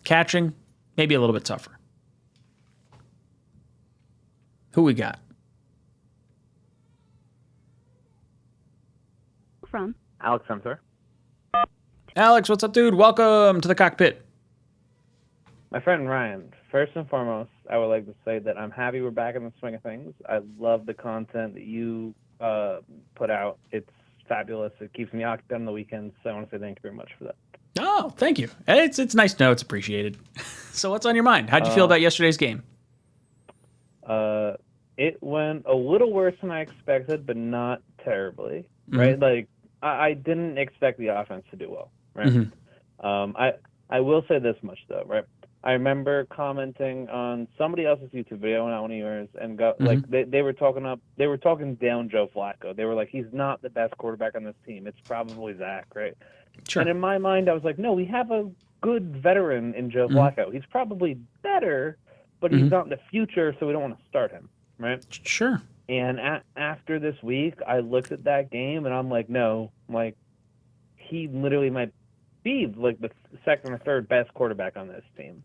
Catching, maybe a little bit tougher. Who we got? From Alex Sumter. Alex, what's up, dude? Welcome to the Cockpit. My friend Ryan, first and foremost, I would like to say that I'm happy we're back in the swing of things. I love the content that you put out. It's fabulous. It keeps me occupied on the weekends, so I want to say thank you very much for that. Oh, thank you. It's nice to know. It's appreciated. So what's on your mind? How'd you feel about yesterday's game? It went a little worse than I expected, but not terribly, right? Like, I didn't expect the offense to do well, right? I will say this much, though, right? I remember commenting on somebody else's YouTube video, not one of yours, and they were talking down Joe Flacco. They were like, he's not the best quarterback on this team. It's probably Zach, right? Sure. And in my mind, I was like, no, we have a good veteran in Joe Flacco. He's probably better, but he's not in the future, so we don't want to start him, right? Sure. And after this week, I looked at that game, and I'm like, no, he literally might be the second or third best quarterback on this team.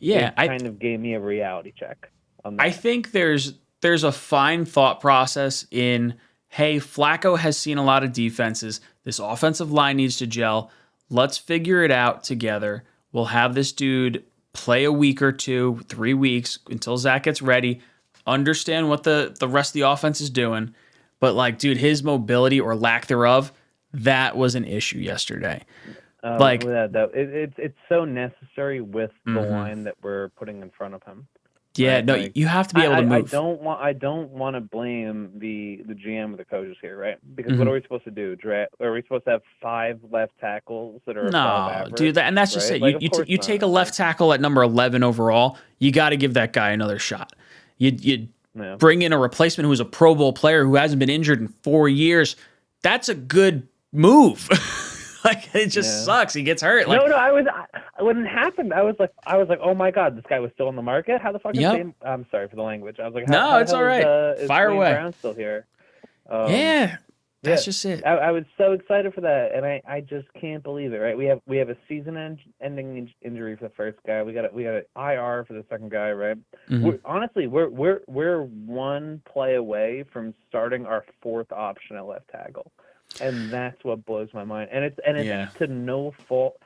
Yeah, it kind of gave me a reality check on that. I think there's a fine thought process in hey, Flacco has seen a lot of defenses. This offensive line needs to gel. Let's figure it out together. We'll have this dude play a week or 2, 3 weeks until Zach gets ready. Understand what the rest of the offense is doing. But, like, dude, his mobility or lack thereof, that was an issue yesterday. It's so necessary with the line that we're putting in front of him. Yeah, right? no, Like, you have to be able to move. I don't want to blame the GM or the coaches here, right? Because what are we supposed to do? Are we supposed to have 5 left tackles that are above No, average, dude, and that's just right? it. Like, You take a left tackle at number 11 overall, you got to give that guy another shot. You bring in a replacement who's a Pro Bowl player who hasn't been injured in 4 years. That's a good move. Like, it just sucks. He gets hurt. Like, when it happened, I was like, oh my god, this guy was still on the market. How the fuck is I'm sorry for the language. I was like, how it's the all hell right. is Fire Wayne away. Brown still here? That's just it. I was so excited for that, and I just can't believe it. Right? We have a season-ending injury for the first guy. We got an IR for the second guy. Right? Honestly, we're one play away from starting our 4th option at left tackle. And that's what blows my mind. And it's to no fault.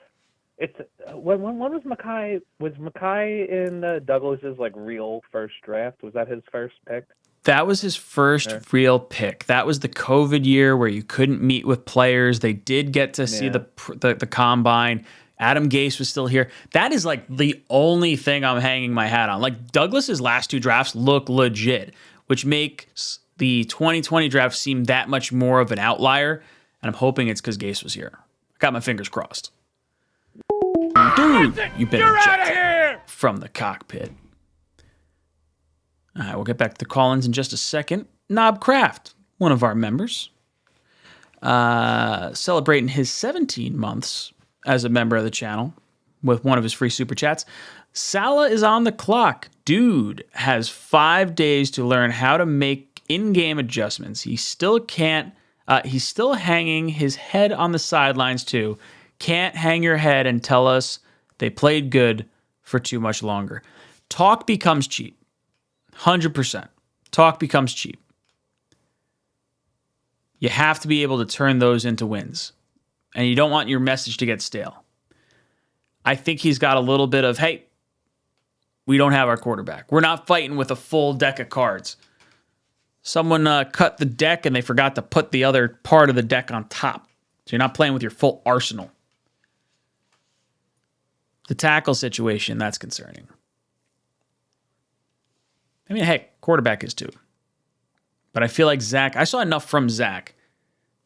It's when was Mackay? Was Mackay in Douglas's like real first draft? Was that his first pick? That was his first real pick. That was the COVID year where you couldn't meet with players. They did get to see the combine. Adam Gase was still here. That is like the only thing I'm hanging my hat on. Like, Douglas's last 2 drafts look legit, which makes the 2020 draft seem that much more of an outlier, and I'm hoping it's because Gase was here. I got my fingers crossed. Dude, you've been ejected from the cockpit. All right, we'll get back to the call-ins in just a second. Knob Craft, one of our members, celebrating his 17 months as a member of the channel with one of his free super chats. Salah is on the clock. Dude has 5 days to learn how to make in-game adjustments. He still can't. He's still hanging his head on the sidelines too. Can't hang your head and tell us they played good for too much longer. Talk becomes cheap. 100%. Talk becomes cheap. You have to be able to turn those into wins. And you don't want your message to get stale. I think he's got a little bit of, hey, we don't have our quarterback. We're not fighting with a full deck of cards. Someone cut the deck and they forgot to put the other part of the deck on top. So you're not playing with your full arsenal. The tackle situation, that's concerning. I mean, hey, quarterback is too. But I feel like I saw enough from Zach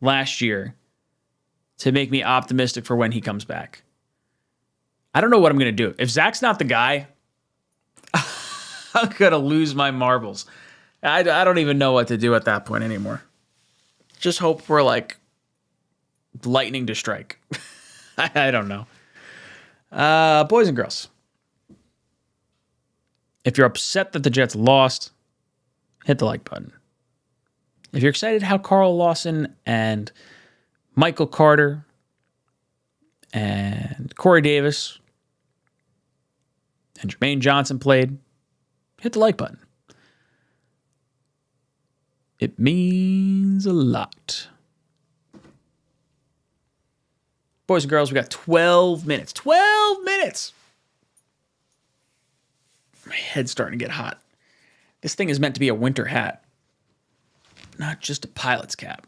last year to make me optimistic for when he comes back. I don't know what I'm going to do. If Zach's not the guy, I'm going to lose my marbles. I don't even know what to do at that point anymore. Just hope we're like lightning to strike. I don't know. Boys and girls, if you're upset that the Jets lost, hit the like button. If you're excited how Carl Lawson and Michael Carter and Corey Davis and Jermaine Johnson played, hit the like button. It means a lot. Boys and girls, we got 12 minutes. 12 minutes! My head's starting to get hot. This thing is meant to be a winter hat, not just a pilot's cap.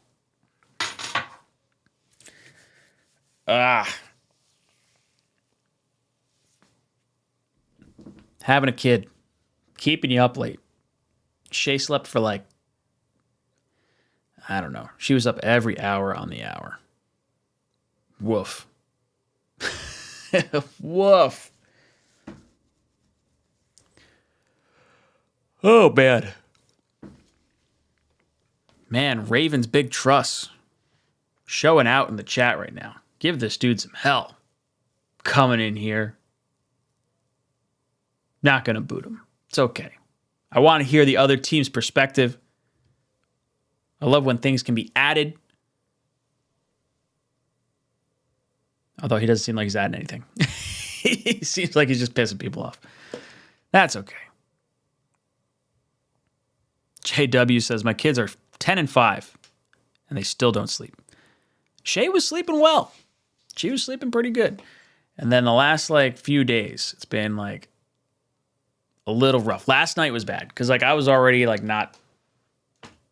Having a kid, keeping you up late. Shay slept for like, I don't know. She was up every hour on the hour. Woof. Woof. Oh, bad. Man, Ravens Big Truss showing out in the chat right now. Give this dude some hell. Coming in here. Not going to boot him. It's okay. I want to hear the other team's perspective. I love when things can be added. Although he doesn't seem like he's adding anything. He seems like he's just pissing people off. That's okay. JW says, my kids are 10 and 5 and they still don't sleep. Shay was sleeping well. She was sleeping pretty good. And then the last like few days, it's been like a little rough. Last night was bad because like I was already like not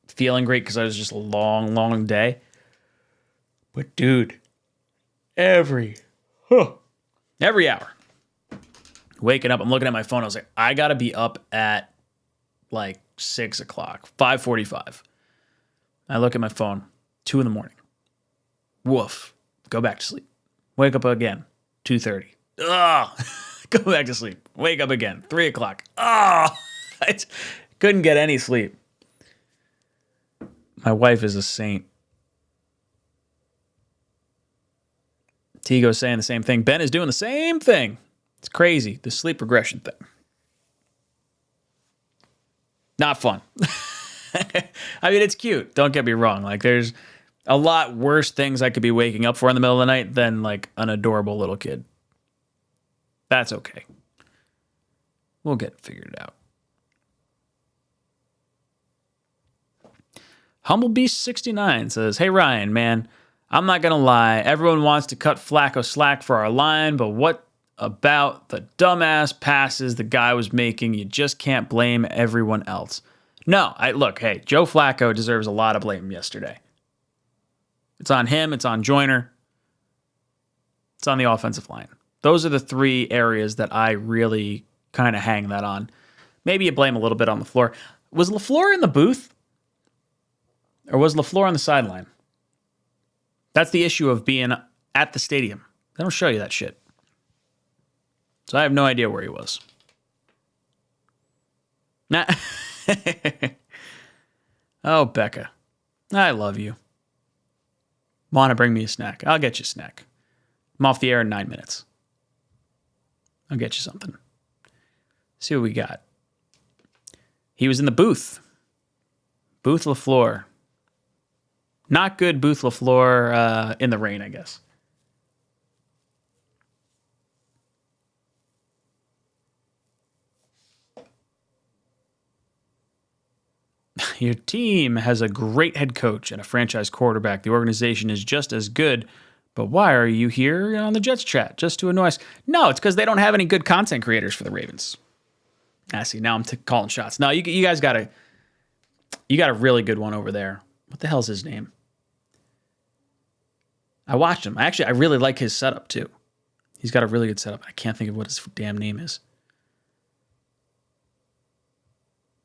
feeling great because I was just a long day. But dude, every hour, waking up, I'm looking at my phone. I was like, I gotta be up at like 6 o'clock, 5:45. I look at my phone, 2 a.m. Woof. Go back to sleep. Wake up again, 2:30. Ugh. Go back to sleep. Wake up again, 3 o'clock. Ah, I couldn't get any sleep. My wife is a saint. Tigo's saying the same thing. Ben is doing the same thing. It's crazy, the sleep regression thing. Not fun. I mean, it's cute. Don't get me wrong. Like, there's a lot worse things I could be waking up for in the middle of the night than, like, an adorable little kid. That's okay. We'll get it figured out. HumbleBeast69 says, hey, Ryan, man, I'm not going to lie. Everyone wants to cut Flacco slack for our line, but what about the dumbass passes the guy was making? You just can't blame everyone else. No, look, hey, Joe Flacco deserves a lot of blame yesterday. It's on him. It's on Joyner. It's on the offensive line. Those are the three areas that I really kind of hang that on. Maybe you blame a little bit on LaFleur. Was LaFleur in the booth? Or was LaFleur on the sideline? That's the issue of being at the stadium. They don't show you that shit. So I have no idea where he was. Nah. Oh, Becca. I love you. Want to bring me a snack? I'll get you a snack. I'm off the air in 9 minutes. I'll get you something. See what we got. He was in the booth. Booth LaFleur. Not good Booth LaFleur in the rain, I guess. Your team has a great head coach and a franchise quarterback. The organization is just as good. But why are you here on the Jets chat? Just to annoy us? No, it's because they don't have any good content creators for the Ravens. I see. Now I'm calling shots. No, you guys got a really good one over there. What the hell's his name? I watched him. I really like his setup too. He's got a really good setup. I can't think of what his damn name is.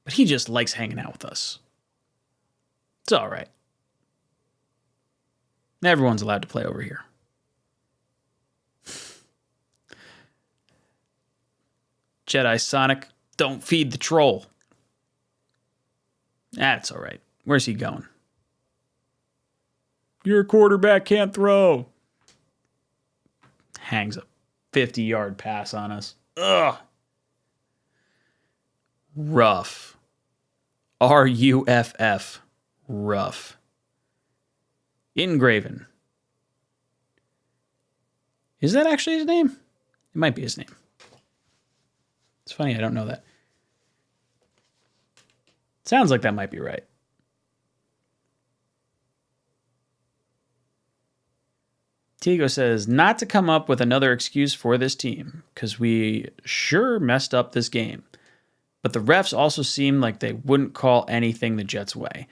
But he just likes hanging out with us. It's all right. Everyone's allowed to play over here. Jedi Sonic, don't feed the troll. That's all right. Where's he going? Your quarterback can't throw. Hangs a 50-yard pass on us. Ugh. Rough. RUFF. Rough. Ingraven. Is that actually his name? It might be his name. It's funny, I don't know that. Sounds like that might be right. Tigo says, not to come up with another excuse for this team, because we sure messed up this game. But the refs also seemed like they wouldn't call anything the Jets' way.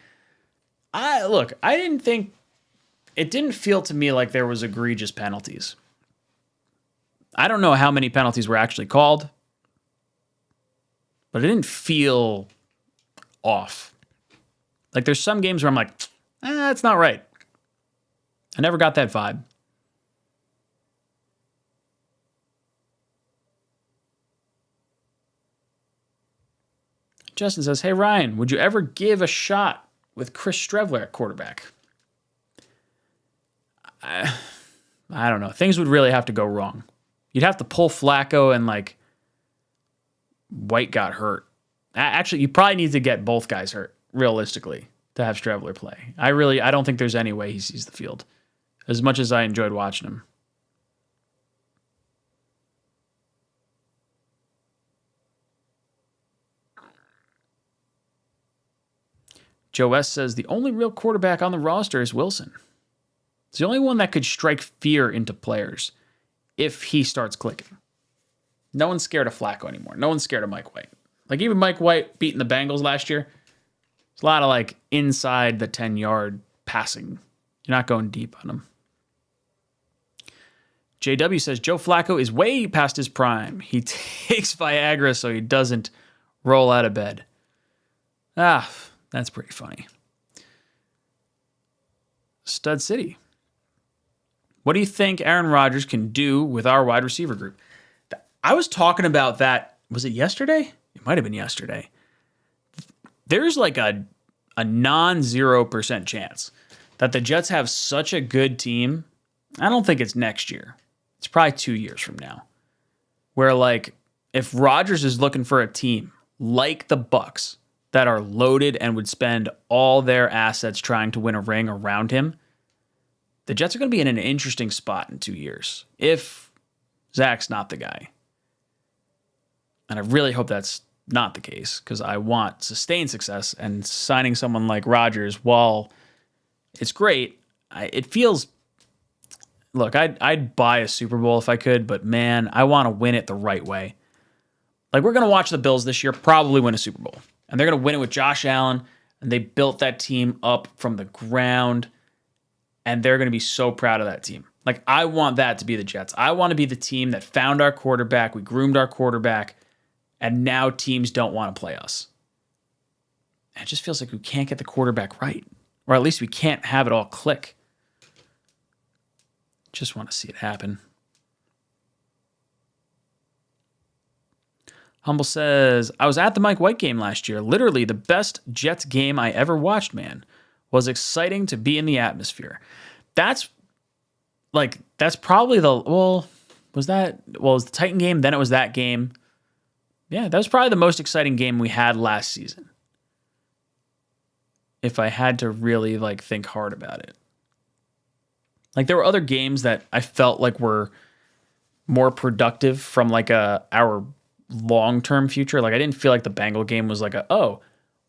It didn't feel to me like there was egregious penalties. I don't know how many penalties were actually called, but it didn't feel off. Like there's some games where I'm like, that's not right. I never got that vibe. Justin says, hey, Ryan, would you ever give a shot with Chris Streveler at quarterback? I don't know. Things would really have to go wrong. You'd have to pull Flacco and, like, White got hurt. Actually, you probably need to get both guys hurt, realistically, to have Streveler play. I don't think there's any way he sees the field, as much as I enjoyed watching him. Joe West says the only real quarterback on the roster is Wilson. It's the only one that could strike fear into players if he starts clicking. No one's scared of Flacco anymore. No one's scared of Mike White. Like even Mike White beating the Bengals last year, it's a lot of like inside the 10-yard passing. You're not going deep on him. JW says Joe Flacco is way past his prime. He takes Viagra so he doesn't roll out of bed. That's pretty funny. Stud City. What do you think Aaron Rodgers can do with our wide receiver group? I was talking about that. Was it yesterday? It might have been yesterday. There's like a non-0% chance that the Jets have such a good team. I don't think it's next year. It's probably 2 years from now. Where like if Rodgers is looking for a team like the Bucs that are loaded and would spend all their assets trying to win a ring around him, the Jets are going to be in an interesting spot in 2 years if Zach's not the guy. And I really hope that's not the case because I want sustained success, and signing someone like Rodgers, while it's great, it feels... Look, I'd buy a Super Bowl if I could, but man, I want to win it the right way. Like, we're going to watch the Bills this year probably win a Super Bowl. And they're going to win it with Josh Allen, and they built that team up from the ground, and they're going to be so proud of that team. Like, I want that to be the Jets. I want to be the team that found our quarterback, we groomed our quarterback, and now teams don't want to play us. It just feels like we can't get the quarterback right, or at least we can't have it all click. Just want to see it happen. Humble says, I was at the Mike White game last year. Literally the best Jets game I ever watched, man. Was exciting to be in the atmosphere. That's probably it was the Titan game, then it was that game. Yeah, that was probably the most exciting game we had last season. If I had to really think hard about it. Like, there were other games that I felt like were more productive from our long-term future. Like, I didn't feel like the Bengal game was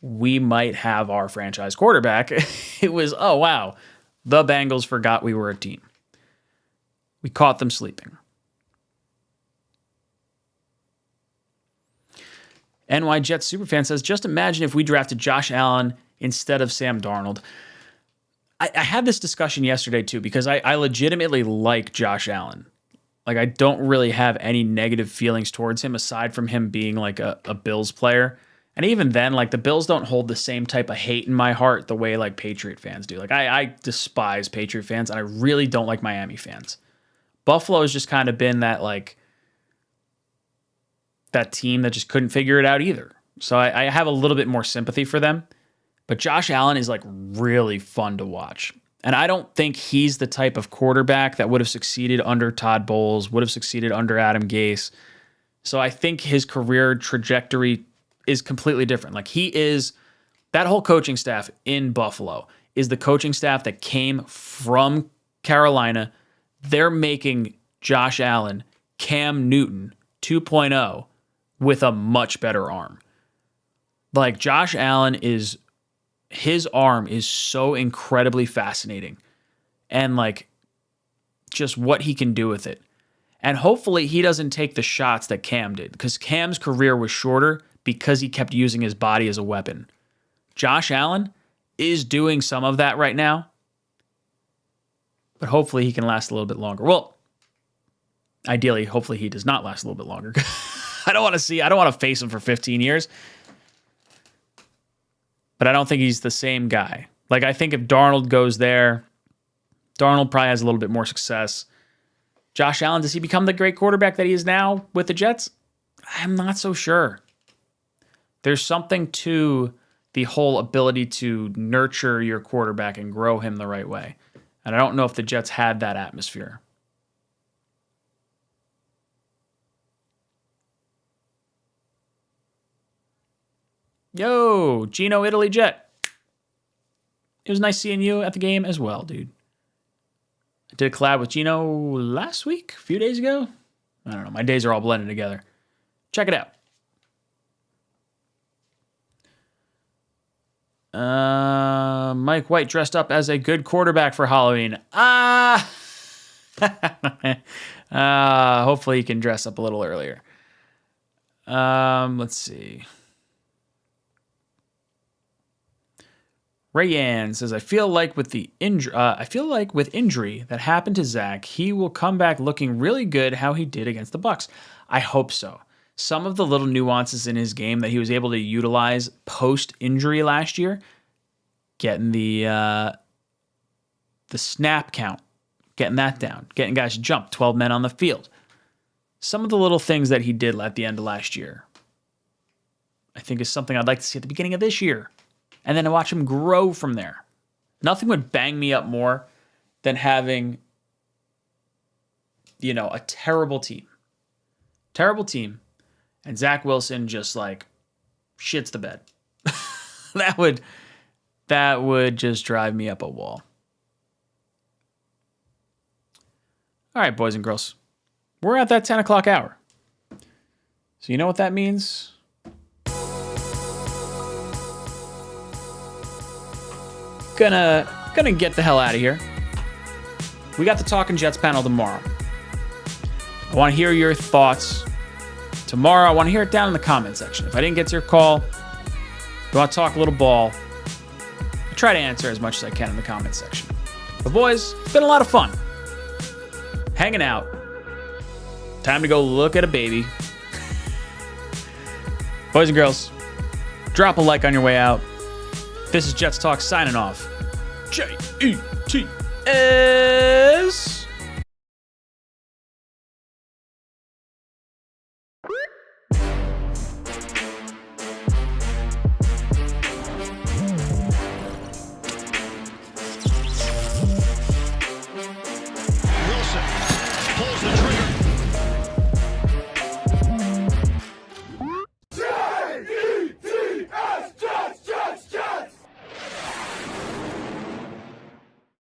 we might have our franchise quarterback. It was, oh, wow, the Bengals forgot we were a team. We caught them sleeping. NY Jets Superfan says, just imagine if we drafted Josh Allen instead of Sam Darnold. I had this discussion yesterday, too, because I legitimately like Josh Allen. Like, I don't really have any negative feelings towards him, aside from him being, a Bills player. And even then, the Bills don't hold the same type of hate in my heart the way, Patriot fans do. I despise Patriot fans, and I really don't like Miami fans. Buffalo has just kind of been that, that team that just couldn't figure it out either. So I have a little bit more sympathy for them. But Josh Allen is really fun to watch. And I don't think he's the type of quarterback that would have succeeded under Todd Bowles, would have succeeded under Adam Gase. So I think his career trajectory is completely different. That whole coaching staff in Buffalo is the coaching staff that came from Carolina. They're making Josh Allen Cam Newton 2.0 with a much better arm. Josh Allen his arm is so incredibly fascinating, and just what he can do with it. And hopefully he doesn't take the shots that Cam did, because Cam's career was shorter because he kept using his body as a weapon. Josh Allen is doing some of that right now, but hopefully he can last a little bit longer. Well, ideally, hopefully he does not last a little bit longer. I don't want to face him for 15 years. But I don't think he's the same guy. I think if Darnold goes there, Darnold probably has a little bit more success. Josh Allen, does he become the great quarterback that he is now with the Jets? I'm not so sure. There's something to the whole ability to nurture your quarterback and grow him the right way. And I don't know if the Jets had that atmosphere. Yo, Gino Italy Jet. It was nice seeing you at the game as well, dude. I did a collab with Gino last week, a few days ago. I don't know. My days are all blended together. Check it out. Mike White dressed up as a good quarterback for Halloween. Hopefully he can dress up a little earlier. Let's see. Rayanne says, I feel like with injury that happened to Zach, he will come back looking really good how he did against the Bucs. I hope so. Some of the little nuances in his game that he was able to utilize post-injury last year, getting the snap count, getting that down, getting guys to jump, 12 men on the field. Some of the little things that he did at the end of last year, I think is something I'd like to see at the beginning of this year. And then to watch him grow from there. Nothing would bang me up more than having, a terrible team. Terrible team. And Zach Wilson just shits the bed. That would just drive me up a wall. All right, boys and girls. We're at that 10 o'clock hour. So you know what that means? Gonna get the hell out of here. We got the Talking Jets panel tomorrow. I want to hear your thoughts. Tomorrow, I want to hear it down in the comment section. If I didn't get to your call, you want to talk a little ball, I try to answer as much as I can in the comment section. But boys, it's been a lot of fun. Hanging out. Time to go look at a baby. Boys and girls, drop a like on your way out. This is Jets Talk signing off. Jets.